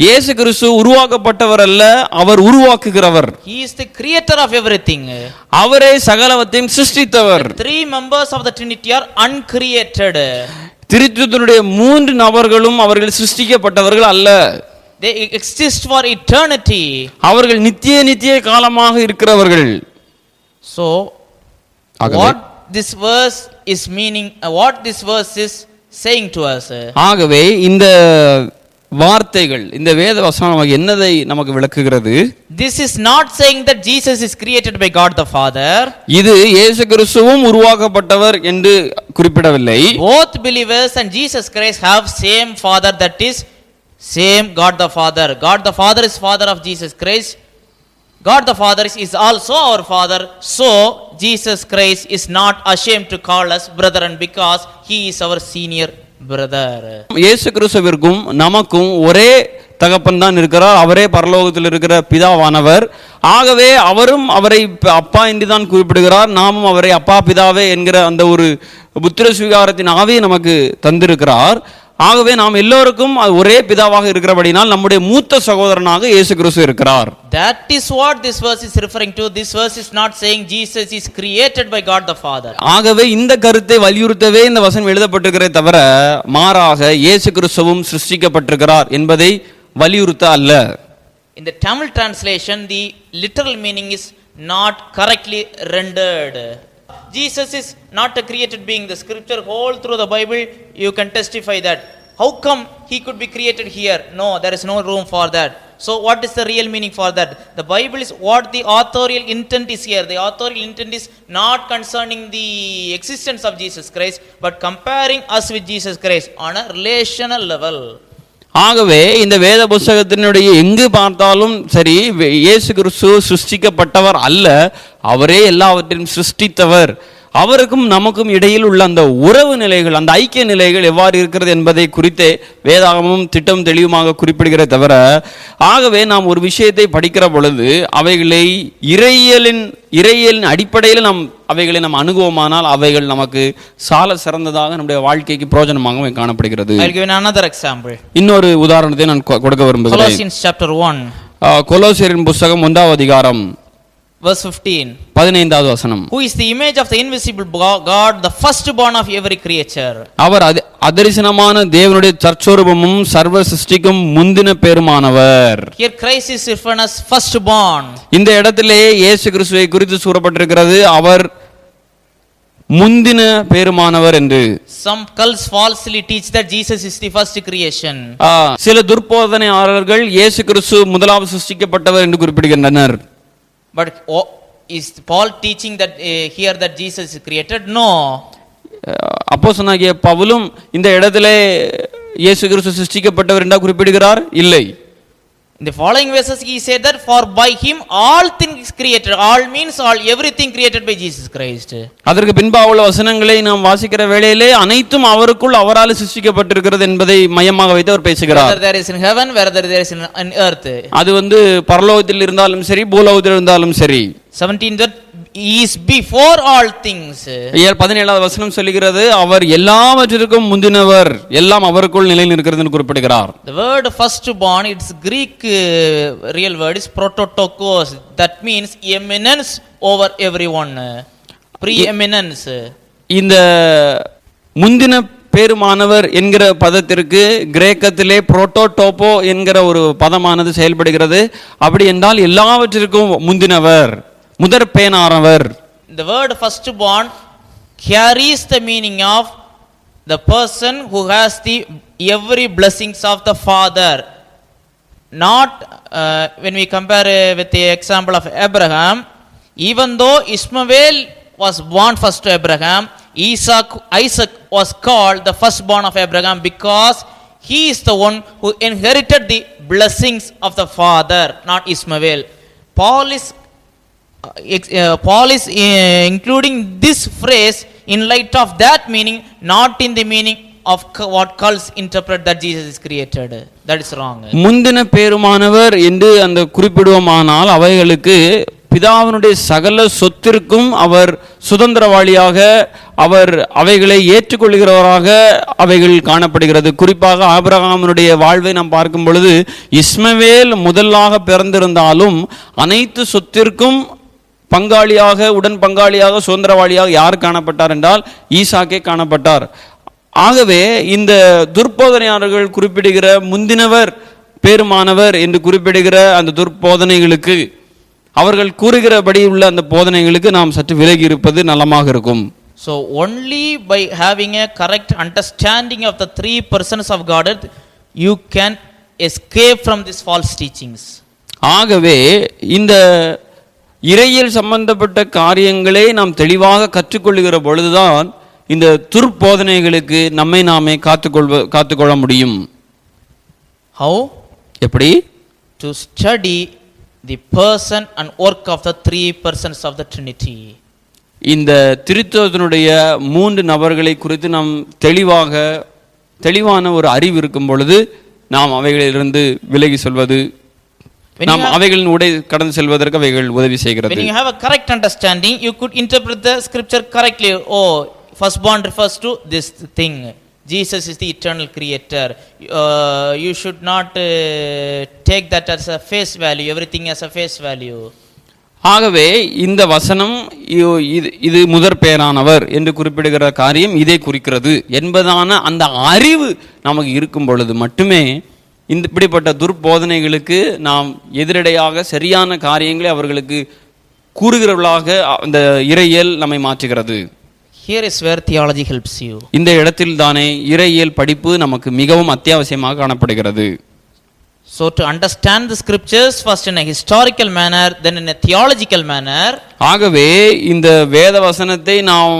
இயேசு கிறிஸ்து உருவாக்கப்பட்டவர் அல்ல, அவர் உருவாக்குகிறவர். He is the creator of everything. அவரே சகலவற்றையும் சிருஷ்டித்தவர். The three members of the Trinity are uncreated. திருத்துவத்தினுடைய மூன்று நபர்களும் அவர்கள் சிருஷ்டிக்கப்பட்டவர்கள் அல்ல. They exist for eternity. அவர்கள் நித்திய காலமாக இருக்கிறவர்கள். So what this verse is meaning, what this verse is saying to us. ஆகவே இந்த வார்த்தைகள், இந்த வேத வசனம் என்னதை நமக்கு விளக்குகிறது? This is not saying that Jesus is created by God the Father. இது இயேசு கிறிஸ்துவும் உருவாக்கப்பட்டவர் என்று குறிப்பிடவில்லை. Both believers and Jesus Christ have same Father, that is same God the Father. God the Father is Father of Jesus Christ. God the Father is also our Father. So Jesus Christ is not ashamed to call us brethren because he is our senior brother. இயேசு கிறிஸ்துவிற்கும் நமக்கும் ஒரே தகப்பன் தான் இருக்கிறார், அவரே பரலோகத்தில் இருக்கிற பிதாவானவர். ஆகவே அவரும் அவரை அப்பா என்று தான் குறிப்பிடுகிறார், நாமும் அவரை அப்பா பிதாவே என்கிற அந்த ஒரு புத்திர சுவீகாரத்தின் ஆவியை நமக்கு தந்திருக்கிறார். ஆகவே நாம் எல்லோருக்கும் ஒரே பிதாவாக இருக்கிறபடினால் நம்முடைய மூத்த சகோதரனாக இயேசு கிறிஸ்து இருக்கிறார். That is what this verse is referring to. This verse is not saying Jesus is created by God the Father. ஆகவே இந்த கருத்தை வலியுறுத்தவே இந்த வசனம் எழுதப்பட்டிருக்கிறே தவிர மாறாக இயேசு கிறிஸ்துவும் சிருஷ்டிக்கப்பட்டிருக்கிறார் என்பதை வலியுறுத்த அல்ல. In the Tamil translation, the literal meaning is not correctly rendered. Jesus is not a created being. The scripture whole through the Bible you can testify that. How come he could be created here? No, there is no room for that. So what is the real meaning for that? The Bible is what the authorial intent is here. The authorial intent is not concerning the existence of Jesus Christ, but comparing us with Jesus Christ on a relational level. ஆகவே இந்த வேத புஸ்தகத்தினுடைய எங்கு பார்த்தாலும் சரி, இயேசு கிறிஸ்து சிருஷ்டிக்கப்பட்டவர் அல்ல, அவரே எல்லாவற்றையும் சிருஷ்டித்தவர். அவருக்கும் நமக்கும் இடையில் உள்ள அந்த உறவு நிலைகள், அந்த ஐக்கிய நிலைகள் எவ்வாறு இருக்கிறது என்பதை குறித்தே வேதாகமும் திட்டம் தெளிவுமாக குறிப்பிடுகிற தவிர, ஆகவே நாம் ஒரு விஷயத்தை படிக்கிற பொழுது அவைகளை இறையியலின் அடிப்படையில் அவைகளை நாம் அணுகுவோமானால் அவைகள் நமக்கு சால சிறந்ததாக நம்முடைய வாழ்க்கைக்கு பிரயோஜனமாக காணப்படுகிறது. I'll give another example. இன்னொரு உதாரணத்தை நான் கொடுக்க விரும்புகிறேன். Colossians chapter 1. கொலோசியரின் புத்தகம் 1ஆம் அதிகாரம் verse 15. 15வது வசனம். Who is the image of the invisible God, the firstborn of every creature. அவர் அதரிசனமான தேவனுடைய தற்சொரூபமும் சர்வ சிருஷ்டிக்கும் முந்தின பேருமானவர். Here Christ is referred as firstborn. இந்த இடத்திலே இயேசு கிறிஸ்துவை குறித்து கூறப்பட்டிருக்கிறது, அவர் முந்தின பேருமானவர் என்று. Some cults falsely teach that Jesus is the first creation. சில துர்போதனையாளர்கள் இயேசு கிறிஸ்து முதலாவது சிருஷ்டிக்கப்பட்டவர் என்று குறிப்பிடுகின்றனர். But is Paul teaching that here that Jesus is created? No. அப்போஸ்தலனாகிய பவுலும் இந்த இடத்திலே இயேசு கிறிஸ்து சிருஷ்டிக்கப்பட்டவர் என்று குறிப்பிடுகிறார்? இல்லை. In the following verses he said that for by him all things created. All means all, everything created by Jesus Christ. அதற்கு பின்பாக வசனங்களை நாம் வாசிக்கிற வேளையிலே அனைத்தும் அவருக்குள் அவரால் சிருஷ்டிக்கப்பட்டிருக்கிறது என்பதை மையமாக வைத்து அவர் பேசுகிறார். Whether there is in heaven, whether there is in earth. அது பரலோகத்தில் இருந்தாலும் சரி, பூலோகத்தில் இருந்தாலும் சரி. 17 that he is before all things. 17வது வசனம் சொல்லுகிறது, அவர் எல்லாவற்றிற்கும் முந்தினவர், எல்லாம் அவருக்குள் நிலை நிற்கிறது என்று குறிப்பிடுகிறார். The word firstborn, its Greek real word is prototokos. That means eminence over everyone. Preeminence. இந்த முந்தின பேருமானவர் என்கிற பதத்திற்கு கிரேக்கத்திலே புரோட்டோடோப்போ என்கிற ஒரு பதமானது செயல்படுகிறது. அப்படி என்றால் எல்லாவற்றிற்கும் முந்தினவர், முதற் பேனானவர். The word firstborn carries the meaning of the person who has the every blessings of the father. Not when we compare with the example of Abraham, even though Ishmael was born first to Abraham, Isaac was called the firstborn of Abraham because he is the one who inherited the blessings of the father, not Ishmael. Paul is including this phrase in light of that meaning, not in the meaning of what cults interpret that Jesus is created. That is wrong. முந்தின பேருமானவர் என்று அந்த குறிப்பிடுவோமானால் அவைகளுக்கு பிதாவினுடைய சகல சொத்திற்கும் அவர் சுதந்திரவாளியாக, அவர் அவைகளை ஏற்றுக்கொள்கிறவராக அவைகள் காணப்படுகிறது. குறிப்பாக ஆபிரகாமினுடைய வாழ்வை நாம் பார்க்கும் பொழுது இஸ்மவேல் முதலாக பிறந்திருந்தாலும் அனைத்து சொத்திற்கும் பங்காளியாக, உடன் பங்காளியாக, சுதந்திரவாளியாக யார் காணப்பட்டார் என்றால் ஈசாக்கே காணப்பட்டார். ஆகவே இந்த துர்போதனையாளர்கள் குறிப்பிடுகிற முந்தினவர் பேருமானவர் என்று குறிப்பிடுகிற அந்த துர்போதனைகளுக்கு, அவர்கள் கூறுகிறபடி உள்ள அந்த போதனைகளுக்கு நாம் சற்று விலகி இருப்பது நலமாக இருக்கும். So only by having a correct understanding of the three persons of Godhead you can escape from these false teachings. ஆகவே இந்த இறையியல் சம்பந்தப்பட்ட காரியங்களை நாம் தெளிவாக கற்றுக்கொள்ளுகிற பொழுதுதான் இந்த துர்போதனைகளுக்கு நம்மை நாமே காத்துக்கொள்ள முடியும். How? எப்படி? To study the person and work of the three persons of the Trinity. இந்த திருத்துவத்தினுடைய மூன்று நபர்களை குறித்து நாம் தெளிவான ஒரு அறிவு இருக்கும் பொழுது நாம் அவைகளிலிருந்து விலகி சொல்வது, நாம் அவைகளின் ஊடே கடந்து செல்வதற்கு அவைகள் உதவி செய்கிறது. When you have a correct understanding, you could interpret the scripture correctly. Oh, firstborn refers to this thing. Jesus is the eternal creator. You should not take that as a face value, everything as a face value. ஆகவே இந்த வசனம் இது முதற் பெயரானவர் என்று குறிப்பிடுகிற காரியம் இதை குறிக்கிறது என்பதான அந்த அறிவு நமக்கு இருக்கும் பொழுது மட்டுமே இப்படிப்பட்ட துர்போதனைகளுக்கு நாம் எதிரடையாக சரியான காரியங்களை அவர்களுக்கு கூறுகிறவர்களாக அந்த இறையியல் நம்மை மாற்றுகிறது. Here is where theology helps you. இந்த இடத்தில் தானே இறையியல் படிப்பு நமக்கு மிகவும் அத்தியாவசியமாக காணப்படுகிறது. So to understand the scriptures first in a historical manner, then in a theological manner. ஆகவே இந்த வேத வசனத்தை நாம்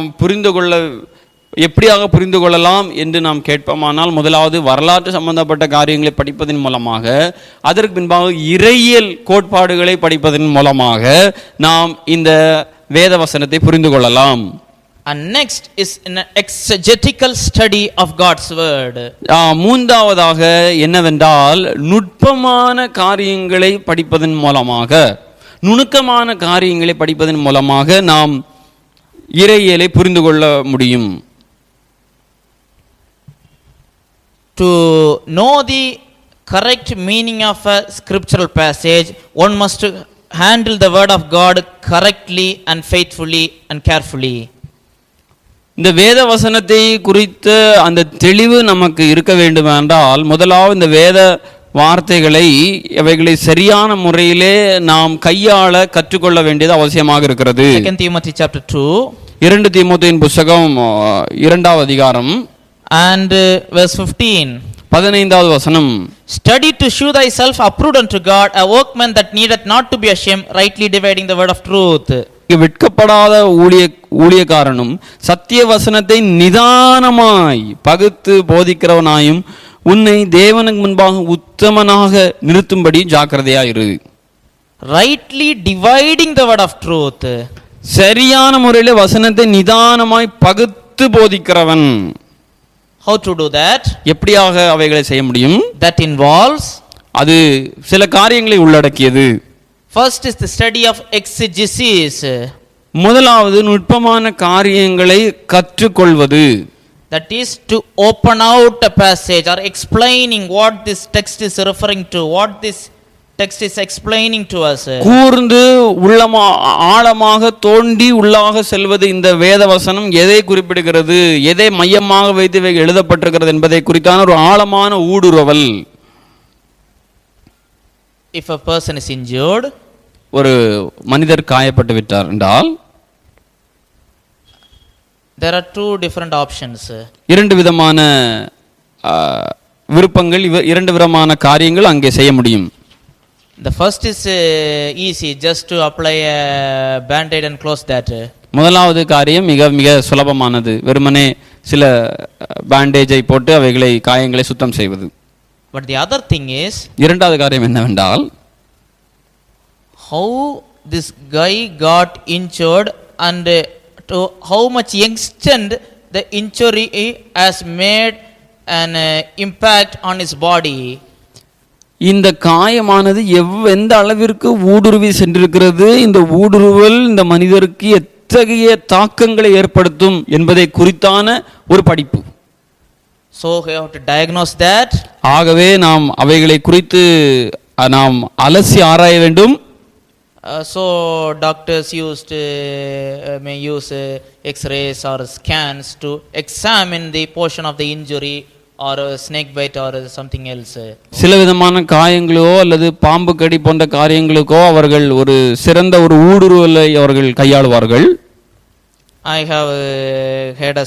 எப்படியாக புரிந்து கொள்ளலாம் என்று நாம் கேட்போமானால், முதலாவது வரலாற்று சம்பந்தப்பட்ட காரியங்களை படிப்பதன் மூலமாக, அதற்கு பின்பாக இறையியல் கோட்பாடுகளை படிப்பதன் மூலமாக நாம் இந்த வேத வசனத்தை புரிந்து கொள்ளலாம். And next is an exegetical study of God's word. மூன்றாவதாக என்னவென்றால் நுட்பமான காரியங்களை படிப்பதன் மூலமாக, நுணுக்கமான காரியங்களை படிப்பதன் மூலமாக நாம் இறையியலை புரிந்து கொள்ள முடியும். To know the correct meaning of a scriptural passage, one must handle the word of God correctly and faithfully and carefully. இந்த வேத வசனத்தை குறித்த அந்த தெளிவு நமக்கு இருக்க வேண்டுமென்றால், முதலாவது இந்த வேத வார்த்தைகளை அவைகளை சரியான முறையிலே நாம் கையாள கற்றுக்கொள்ள வேண்டியது அவசியமாக இருக்கிறது. 2 Timothy chapter 2, 2 தீமோத்தேயுவின் புத்தகம் 2வது அதிகாரம் and verse 15. 15வது வசனம். Study to shew thyself approved unto God, a workman that needeth not to be ashamed, rightly dividing the word of truth. விற்கப்படாத ஊழியக்காரனும் சத்திய வசனத்தை நிதானமாய் பகுத்து போதிக்கிறவனாயும் உன்னை தேவனுக்கு முன்பாக உத்தமனாக நிறுத்தும்படி ஜாக்கிரதையாயிரு. Rightly dividing the word of truth. சரியான முறையில் வசனத்தை நிதானமாய் பகுத்து போதிக்கிறவன். How to do that? எப்படியாக அவைகளை செய்ய முடியும்? That involves, அது சில காரியங்களை உள்ளடக்கியது. First is the study of exegesis. முதலாவது நுட்பமான காரியங்களை கற்றுக்கொள்வது. That is to open out a passage or explaining what this text is referring to, what this text is explaining to us. கூர்ந்து ஆழமாக தோண்டி உள்ளாக செல்வது. இந்த வேத வசனம் எதை குறிப்பிடுகிறது, எதை மையமாக வைத்து எழுதப்பட்டிருக்கிறது என்பதை குறித்தான ஒரு ஆழமான ஊடுருவல். If a person is injured, ஒரு மனிதர் காயப்பட்டு விட்டார் என்றால், there are two different options. இரண்டு விதமான விருப்பங்கள், இரண்டு விதமான காரியங்கள் அங்கே செய்ய முடியும். The first is easy, just to apply a band-aid and close that. முதலாவது காரியம் மிக மிக சுலபமானது, வெறுமனே சில பேண்டேஜை போட்டு அவைகளை காயங்களை சுத்தம் செய்வது. But the other thing is, இரண்டாவது காரியம் என்னவென்றால், how this guy got injured and to how much extent the injury has made an impact on his body. இந்த காயமானது எந்த அளவிற்கு ஊடுருவி சென்றிருக்கிறது, இந்த ஊடுருவல் இந்த மனிதருக்கு எத்தகைய தாக்கங்களை ஏற்படுத்தும் என்பதை குறித்தான ஒரு படிப்பு. So we have to diagnose that. ஆகவே நாம் அவைகளை குறித்து நாம் அலசி ஆராய வேண்டும். So doctors may use x-rays or scans to examine the portion of the injury or snake bite or something else. சில விதமான காயங்களோ அல்லது பாம்பு கடி போன்ற காரியங்களுக்கோ அவர்கள் ஒரு சிறந்த ஒரு ஊடுருவலை அவர்கள் கையாளுவார்கள். I have had a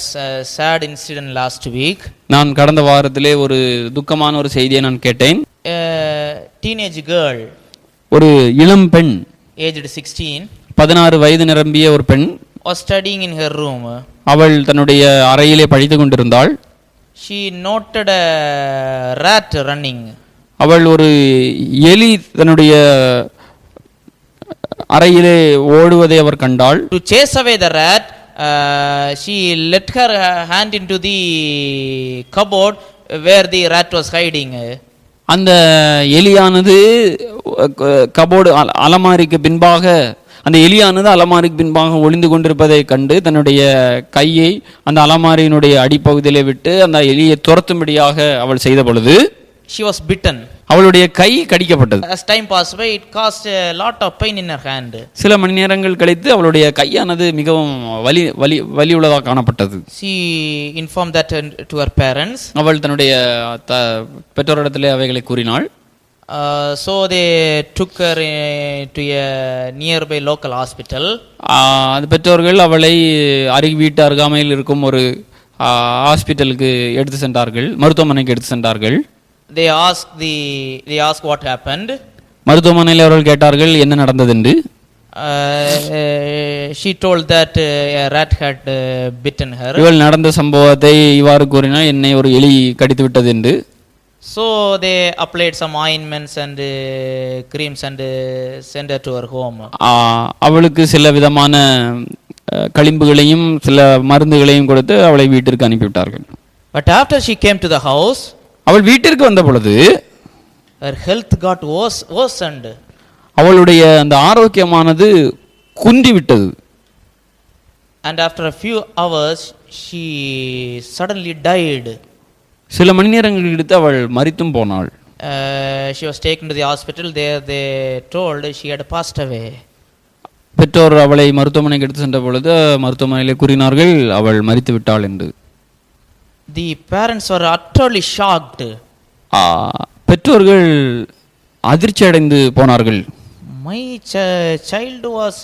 sad incident last week. நான் கடந்த வாரத்திலே ஒரு துக்கமான ஒரு செய்தியை நான் கேட்டேன். Teenage girl, ஒரு இளம் பெண், aged 16, 16 வயது நிரம்பிய ஒரு பெண், was studying in her room. அவள் தன்னுடைய அறையிலே படித்துக் கொண்டிருந்தாள். She noted a rat running. அவள் ஒரு எலி தன்னுடைய அறையிலே ஓடுவதை அவர் கண்டாள். To chase away the rat, she let her hand into the cupboard where the rat was hiding. அந்த எலியானது கபோர்டு அலமாரிக்கு பின்பாக அந்த எலியானது அலமாரிக்கு பின்பாக ஒளிந்து கொண்டிருப்பதை கண்டு தன்னுடைய கையை அந்த அலமாரியினுடைய அடிப்பகுதியிலே விட்டு அந்த எலியை துரத்தும்படியாக அவள் செய்த பொழுது she was bitten. அவளுடைய கை கடிக்கப்பட்டது. As time passed by, it caused a lot of pain in her hand. சில மணி நேரங்கள் கழித்து அவளுடைய கையானது மிகவும் வலி உள்ளதாக காணப்பட்டது. She informed that to her parents. அவள் தன்னுடைய பெற்றோரிடத்திலே அவைகளை கூறினாள். So they took her to a nearby local hospital. அந்த பெற்றோர்கள் அவளை வீட்டு அருகாமையில் இருக்கும் ஒரு ஹாஸ்பிட்டலுக்கு எடுத்து சென்றார்கள், மருத்துவமனைக்கு எடுத்து சென்றார்கள். They asked what happened. மருத்துவமனையில் அவர்கள் கேட்டார்கள் என்ன நடந்தது என்று. She told that a rat had bitten her. இவள் நடந்த சம்பவத்தை இவ்வாறு கூறினாள், என்னை ஒரு எலி கடித்து விட்டது என்று. So they applied some ointments and creams and sent her to her home. அவளுக்கு சில விதமான களிம்புகளையும் சில மருந்துகளையும் கொடுத்து அவளை வீட்டிற்கு அனுப்பிவிட்டார்கள். But after she came to the house, அவள் வீட்டிற்கு வந்த பொழுது her health got worsened. அவளுடைய அந்த ஆரோக்கியமானது குன்றிவிட்டது. And after a few hours she suddenly died. சில மணி நேரங்கள் எடுத்து அவள் மரித்தும் போனாள். She was taken to the hospital. There they told she had passed away. பெற்றோர் அவளை மருத்துவமனைக்கு எடுத்து சென்ற பொழுது மருத்துவமனையிலே கூறினார்கள் அவள் மரித்து விட்டாள் என்று. The parents were utterly shocked. பெற்றோர்கள் அதிர்ச்சி அடைந்து போனார்கள். My child was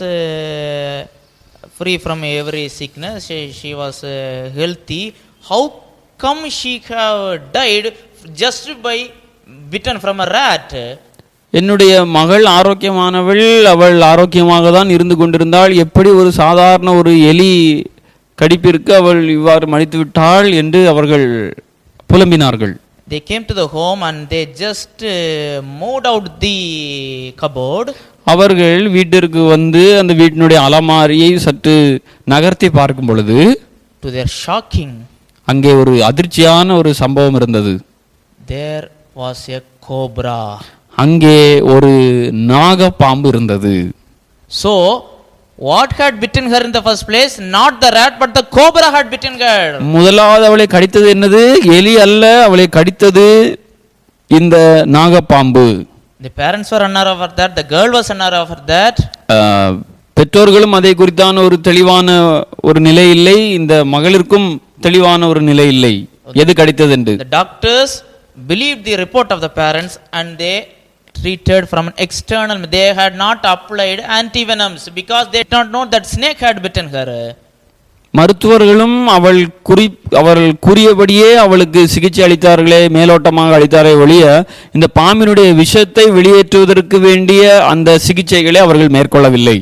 free from every sickness. She was healthy. How come she have died just by bitten from a rat? என்னுடைய மகள் ஆரோக்கியமானவள், அவள் ஆரோக்கியமாக தான் இருந்து கொண்டிருந்தாள், எப்படி ஒரு சாதாரண ஒரு எலி கடிப்பிற்கு அவள் இவ்வாறு மடித்து விட்டாள் என்று அவர்கள் புலம்பினார்கள். They came to the home and they just moved out the cupboard. அவர்கள் வீட்டிற்கு வந்து அந்த வீட்டினுடைய அலமாரியை சற்று நகர்த்தி பார்க்கும் பொழுது to their shocking, அங்கே ஒரு அதிர்ச்சியான ஒரு சம்பவம் இருந்தது. There was a cobra. அங்கே ஒரு நாகப்பாம்பு இருந்தது. So what had bitten her in the first place? Not the rat, but the cobra had bitten her. முதலாவது அவளை கடித்தது என்னது? எலி அல்ல, அவளை கடித்தது இந்த நாகப்பாம்பு. The parents were unaware of that. The girl was unaware of that. பெற்றோர்களும் அதை குறித்தான ஒரு தெளிவான ஒரு நிலை இல்லை, இந்த மகளிற்கும் தெளிவான ஒரு நிலை இல்லை எது கடித்தது என்று. The doctors believed the report of the parents and they treated from an external. They had not applied antivenoms because they did not know that snake had bitten her. மருத்துவர்களும் அவர்கள் கூறியபடியே அவளுக்கு சிகிச்சை அளித்தார்களே, மேலோட்டமாக அளித்தாரே ஒழிய இந்த பாம்பினுடைய விஷத்தை வெளியேற்றுவதற்கு வேண்டிய அந்த சிகிச்சைகளை அவர்கள் மேற்கொள்ளவில்லை.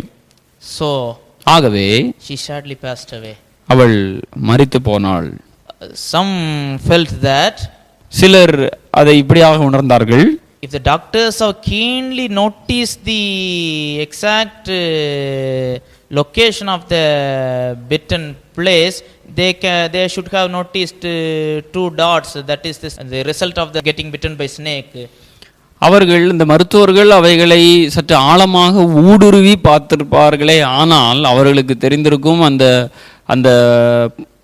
So ஆகவே she sadly passed away. அவள் மரித்து போனாள். Some felt that, சிலர் அதை இப்படியாக உணர்ந்தார்கள், if the doctors have keenly noticed the exact location of the bitten place, they should have noticed two dots. That is the result of the getting bitten by snake. அவர்கள் இந்த மருத்துவர்கள் அவைகளை சற்று ஆழமாக ஊடுருவி பார்த்திருப்பார்களே, ஆனால் அவர்களுக்கு தெரிந்திருக்கும் அந்த அந்த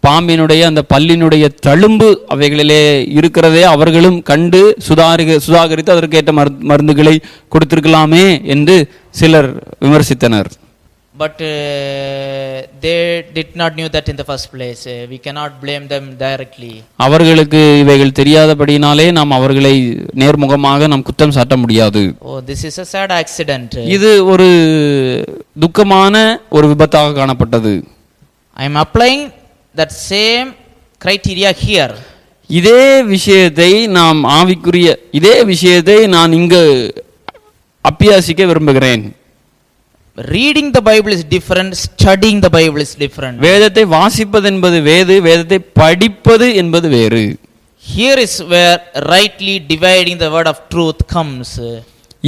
பாம்பினுடைய அந்த பல்லினுடைய தழும்பு அவைகளிலே இருக்கிறதே அவர்களும் கண்டு சுதாகரித்து அதற்கேற்ற மருந்துகளை கொடுத்திருக்கலாமே என்று சிலர் விமர்சித்தனர். But they did not knew that in the first place. We cannot blame them directly. அவர்களுக்கு இவைகள் தெரியாதபடியினாலே நாம் அவர்களை நேர்முகமாக நாம் குற்றம் சாட்ட முடியாது. Oh, this is a sad accident. இது ஒரு துக்கமான ஒரு விபத்தாக காணப்பட்டது. I am applying that same criteria here. இதே விஷயத்தை நாம் ஆவிக்குரிய இதே விஷயத்தை நான் இங்கு அபியாசிக்க விரும்புகிறேன். Reading the Bible is different, studying the Bible is different. வேதத்தை வாசிப்பது என்பது வேறு, வேதத்தை படிப்பது என்பது வேறு. Here is where rightly dividing the word of truth comes.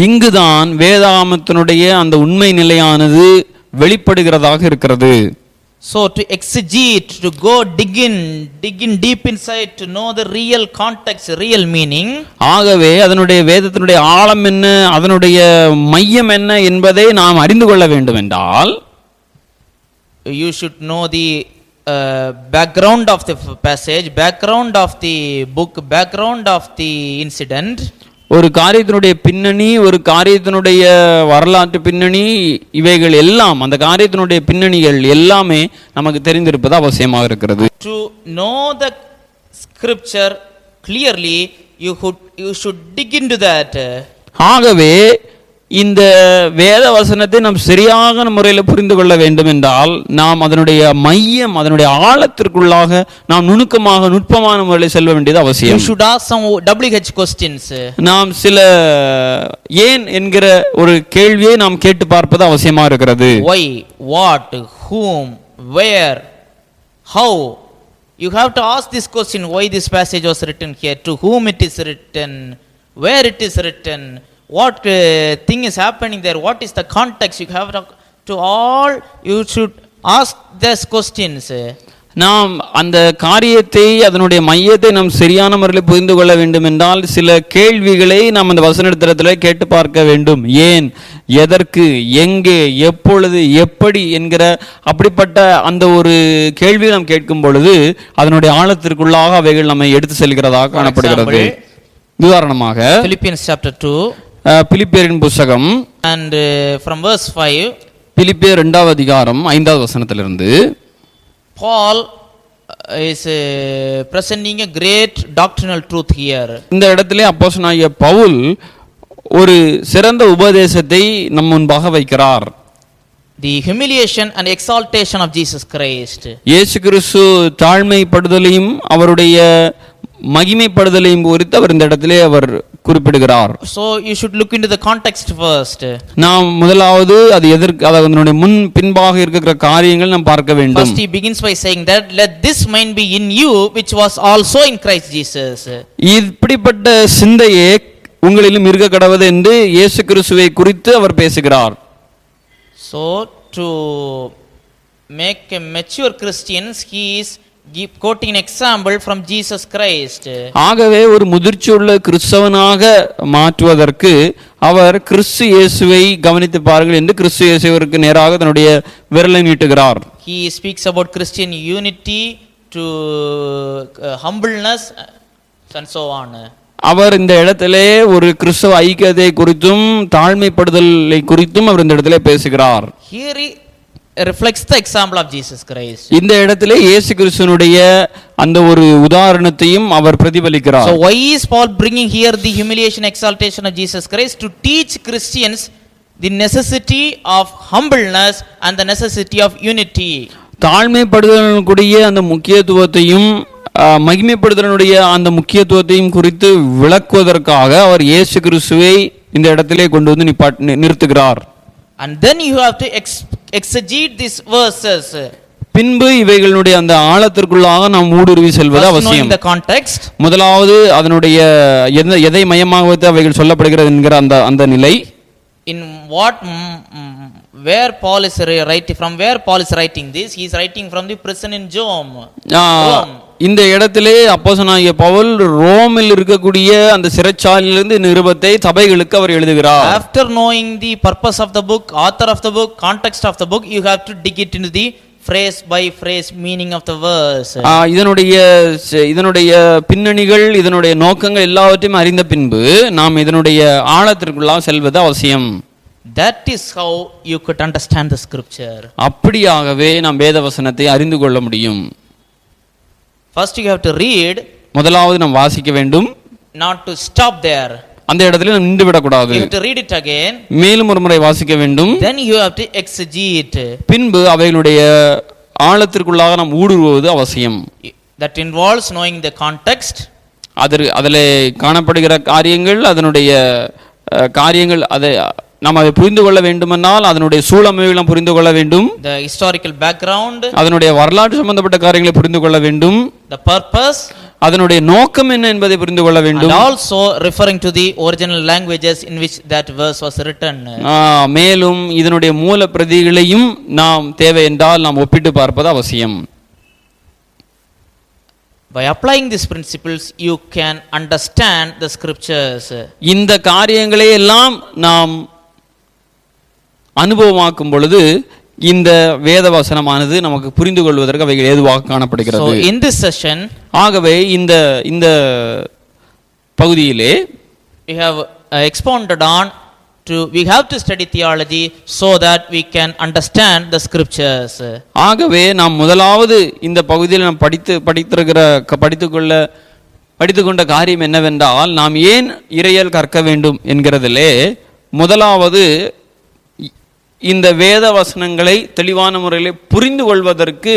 இங்குதான் வேதாகமத்தினுடைய அந்த உண்மை நிலையானது வெளிப்படுகிறதாக இருக்கிறது. So to exegete, to go dig in deep inside to know the real context, real meaning. ஆகவே அதனுடைய வேதத்தினுடைய ஆழம் என்ன, அதனுடைய மையம் என்ன என்பதை நாம் அறிந்து கொள்ள வேண்டும் என்றால் you should know the background of the passage, background of the book, background of the incident. ஒரு காரியத்தினுடைய பின்னணி, ஒரு காரியத்தினுடைய வரலாற்று பின்னணி, இவைகள் எல்லாம், அந்த காரியத்தினுடைய பின்னணிகள் எல்லாமே நமக்கு தெரிந்திருப்பது அவசியமாக இருக்கிறது. To know the scripture clearly, you should dig into that. ஆகவே இந்த வேத வசனத்தை நாம் சரியான முறையில் புரிந்து கொள்ள வேண்டும் என்றால் நாம் அதனுடைய மையம், அதனுடைய ஆழத்திற்குள்ளாக நாம் நுணுக்கமாக நுட்பமான முறையில் செல்ல வேண்டியது அவசியம். You should ask some WH questions. நாம் சில ஏன் என்கிற ஒரு கேள்வியை நாம் கேட்டு பார்ப்பது அவசியமா இருக்கிறது. Why, what, whom, where, how. You have to ask this question, why this passage was written here, to whom it is written, where it is written, what thing is happening there, what is the context. You have to all, you should ask these questions. நாம் அந்த காரியத்தை, அதனுடைய மையத்தை நாம் சரியான முறையில் புரிந்து கொள்ள வேண்டும் என்றால் சில கேள்விகளை நாம் அந்த வசனத்திலே கேட்டு பார்க்க வேண்டும். ஏன், எதற்கு, எங்கே, எப்பொழுது, எப்படி என்கிற அப்படிப்பட்ட அந்த ஒரு கேள்வி நாம் கேட்கும் பொழுது அதனுடைய ஆழத்திற்குள்ளாக அவைகள் நம்மை எடுத்து செல்கிறதாக காணப்படுகிறது. உதாரணமாக Philippians chapter 2 பிலிப்பியரின் புத்தகம் and from verse 5, பிலிப்பியர் 2வது அதிகாரம் 5வது வசனத்திலிருந்து Paul is presenting a great doctrinal truth here. இந்த இடத்திலே அப்போஸ்தலனாகிய பவுல் ஒரு சிறந்த உபதேசத்தை நம் முன்பாக வைக்கிறார். The humiliation and exaltation of Jesus Christ. இயேசு கிறிஸ்து தாழ்மைப்படுதலையும் அவருடைய மகிமைப்படுதலையும் குறித்து அவர் இந்த இடத்திலே அவர் குறிப்பிடுகிறார். So you should look into the context first. நாம் முதலாவது அது எதற்கு, அதனுடைய முன் பின்பாக இருக்கிற காரியங்கள் நாம் பார்க்க வேண்டும். First he begins by saying that let this mind be in you which was also in Christ Jesus. இப்படிப்பட்ட சிந்தையே உங்களிலும் இருக்க கடவது என்று இயேசு கிறிஸ்துவை குறித்து அவர் பேசுகிறார். So to make a mature Christians, he is quoting an example from Jesus Christ. ஆகவே ஒரு முதிர்ச்சியுள்ள கிறிஸ்தவனாக மாற்றுவதற்கு அவர் கிறிஸ்து இயேசுவை கவனித்து பாருங்கள் என்று கிறிஸ்து இயேசுவிற்கு நேராக தன்னுடைய விரலை நீட்டுகிறார். He speaks about Christian unity to humbleness and so on. அவர் இந்த இடத்திலே ஒரு கிறிஸ்தவ ஐக்கியத்தை குறித்தும் தாழ்மைப்படுதலை குறித்தும் அவர் இந்த இடத்திலே பேசுகிறார். Here he reflects the example of Jesus Christ. இந்த இடத்திலே இயேசு கிறிஸ்துவினுடைய அந்த ஒரு உதாரணத்தையும் அவர் பிரதிபலிக்கிறார். So why is Paul bringing here the humiliation, exaltation of Jesus Christ? To teach Christians the necessity of humbleness and the necessity of unity. தாழ்மைப்படுதலுடைய அந்த முக்கியத்துவத்தையும் மகிமைப்படுதலுடைய அந்த முக்கியத்துவத்தையும் குறித்து விளக்குவதற்காக அவர் இயேசு கிறிஸ்துவை இந்த இடத்திலே கொண்டு வந்து நிறுத்துகிறார். And then you have to exegete these verses. பின்பு இவைகளுடைய அந்த ஆழத்திற்குள்ளாக நாம் ஊடுருவி செல்வது அவசியம். The context. முதலாவது அதனுடைய எதை மையமாக வைத்து அவைகள் சொல்லப்படுகிறது என்கிற அந்த நிலை. In what, where Paul is writing, from where Paul is writing this, he is writing from the prison in Rome. இந்த இடத்திலே அப்போஸ்தலனாகிய பவுல் ரோமில் இருக்கக்கூடிய அந்த சிறைச்சாலையிலிருந்து நிருபத்தை சபைகளுக்கு அவர் எழுதுகிறார். After knowing the purpose of the book, author of the book, context of the book, you have to dig it into the phrase by phrase meaning of the verse. இதனுடைய பின்னணிகள், இதனுடைய நோக்கங்கள் எல்லாவற்றையும் அறிந்த பின்பு நாம் இதனுடைய ஆழத்திற்குள்ளாக செல்வது அவசியம். That is how you could understand the scripture. அப்படியாகவே நாம் வேத வசனத்தை அறிந்து கொள்ள முடியும். First you have to read. முதலாவது நாம் வாசிக்க வேண்டும். Not to stop there. அந்த இடத்துல நாம் நின்று விடக்கூடாது. You have to read it again. மேலும் ஒரு முறை வாசிக்க வேண்டும். Then you have to exegete. பின்பு அவைகளுடைய ஆழத்திற்குள்ளாக நாம் ஊடுருவது அவசியம். That involves knowing the context. அதிலே காணப்படுகிற காரியங்கள், அதனுடைய காரியங்கள், அதை நாம் அதை புரிந்து கொள்ள வேண்டுமென்றால் அதனுடைய சூழமைகளை புரிந்து கொள்ள வேண்டும். The historical background. அதனுடைய வரலாற்று சம்பந்தப்பட்ட காரியங்களை புரிந்து கொள்ள வேண்டும். The purpose. அதனுடைய நோக்கம் என்ன என்பதை புரிந்து கொள்ள and வேண்டும். also referring to the original languages in which that verse was written. மேலும் இதனுடைய மூல பிரதிகளையும் நாம் தேவை என்றால் நாம் ஒப்பிட்டு பார்ப்பது அவசியம். By applying these principles you can understand the scriptures. இந்த காரியங்களை எல்லாம் நாம் அனுபவமாக்கும் பொழுது இந்த வேத வசனமானது நமக்கு புரிந்து கொள்வதற்கு அவைகள் ஏதுவாக So காணப்படுகிறது. in this session ஆகவே இந்த பகுதியிலே we have expounded on we have to study theology so that we can understand the scriptures. ஆகவே நாம் முதலாவது இந்த பகுதியில் நாம் படித்துக்கொண்ட காரியம் என்னவென்றால் நாம் ஏன் இறையியல் கற்க வேண்டும் என்கிறதிலே முதலாவது இந்த வேத வசனங்களை தெளிவான முறையில் புரிந்து கொள்வதற்கு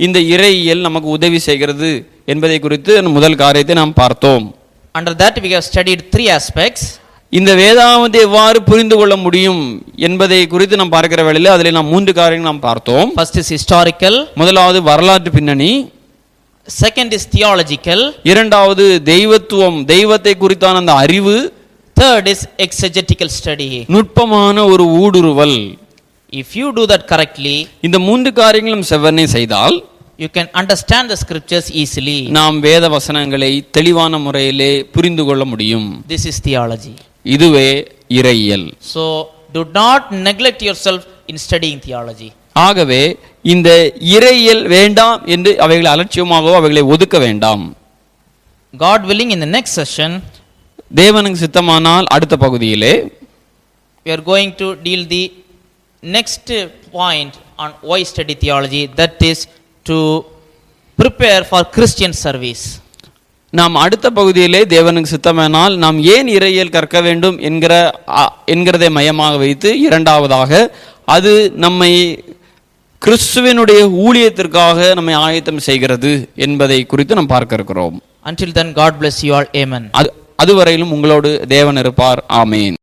இந்த இறையியல் நமக்கு உதவி செய்கிறது என்பதை குறித்து முதல் காரியத்தை நாம் பார்த்தோம். Under that we have studied three aspects. இந்த வேதாகமத்தை எவ்வாறு புரிந்து கொள்ள முடியும் என்பதை குறித்து நாம் பார்க்கிற வேளையில் அதில் நாம் மூன்று காரியங்கள் நாம் பார்த்தோம். First is historical, முதலாவது வரலாற்று பின்னணி, second is theological, இரண்டாவது தெய்வத்தை குறித்தான அந்த அறிவு, third is exegetical study. நுட்பமான ஒரு ஊடுருவல். If you do that correctly, இந்த மூன்று காரியங்களும் செவ்வனே செய்தால் you can understand the scriptures easily. நாம் வேத வசனங்களை தெளிவான முறையிலே புரிந்து கொள்ள முடியும். This is theology. இதுவே இறையியல். So do not neglect yourself in studying theology. ஆகவே இந்த இறையியல் வேண்டாம் என்று அவைகளை அலட்சியமாகவோ அவைகளை ஒதுக்க வேண்டாம். God willing, in the next session தேவனுக்கு சித்தமானால் அடுத்த பகுதியிலே we are going to deal the next point on why study theology, that is to prepare for Christian service. நாம் அடுத்த பகுதியிலே தேவனுக்கு சித்தமானால் நாம் ஏன் இறையியல் கற்க வேண்டும் என்கிறதை மையமாக வைத்து இரண்டாவதாக அது நம்மை கிறிஸ்துவினுடைய ஊழியத்திற்காக நம்மை ஆயத்தம் செய்கிறது என்பதை குறித்து நாம் பார்க்க இருக்கிறோம். Until then, God bless you all. Amen. அதுவரையிலும் உங்களோடு தேவன் இருப்பார். ஆமேன்.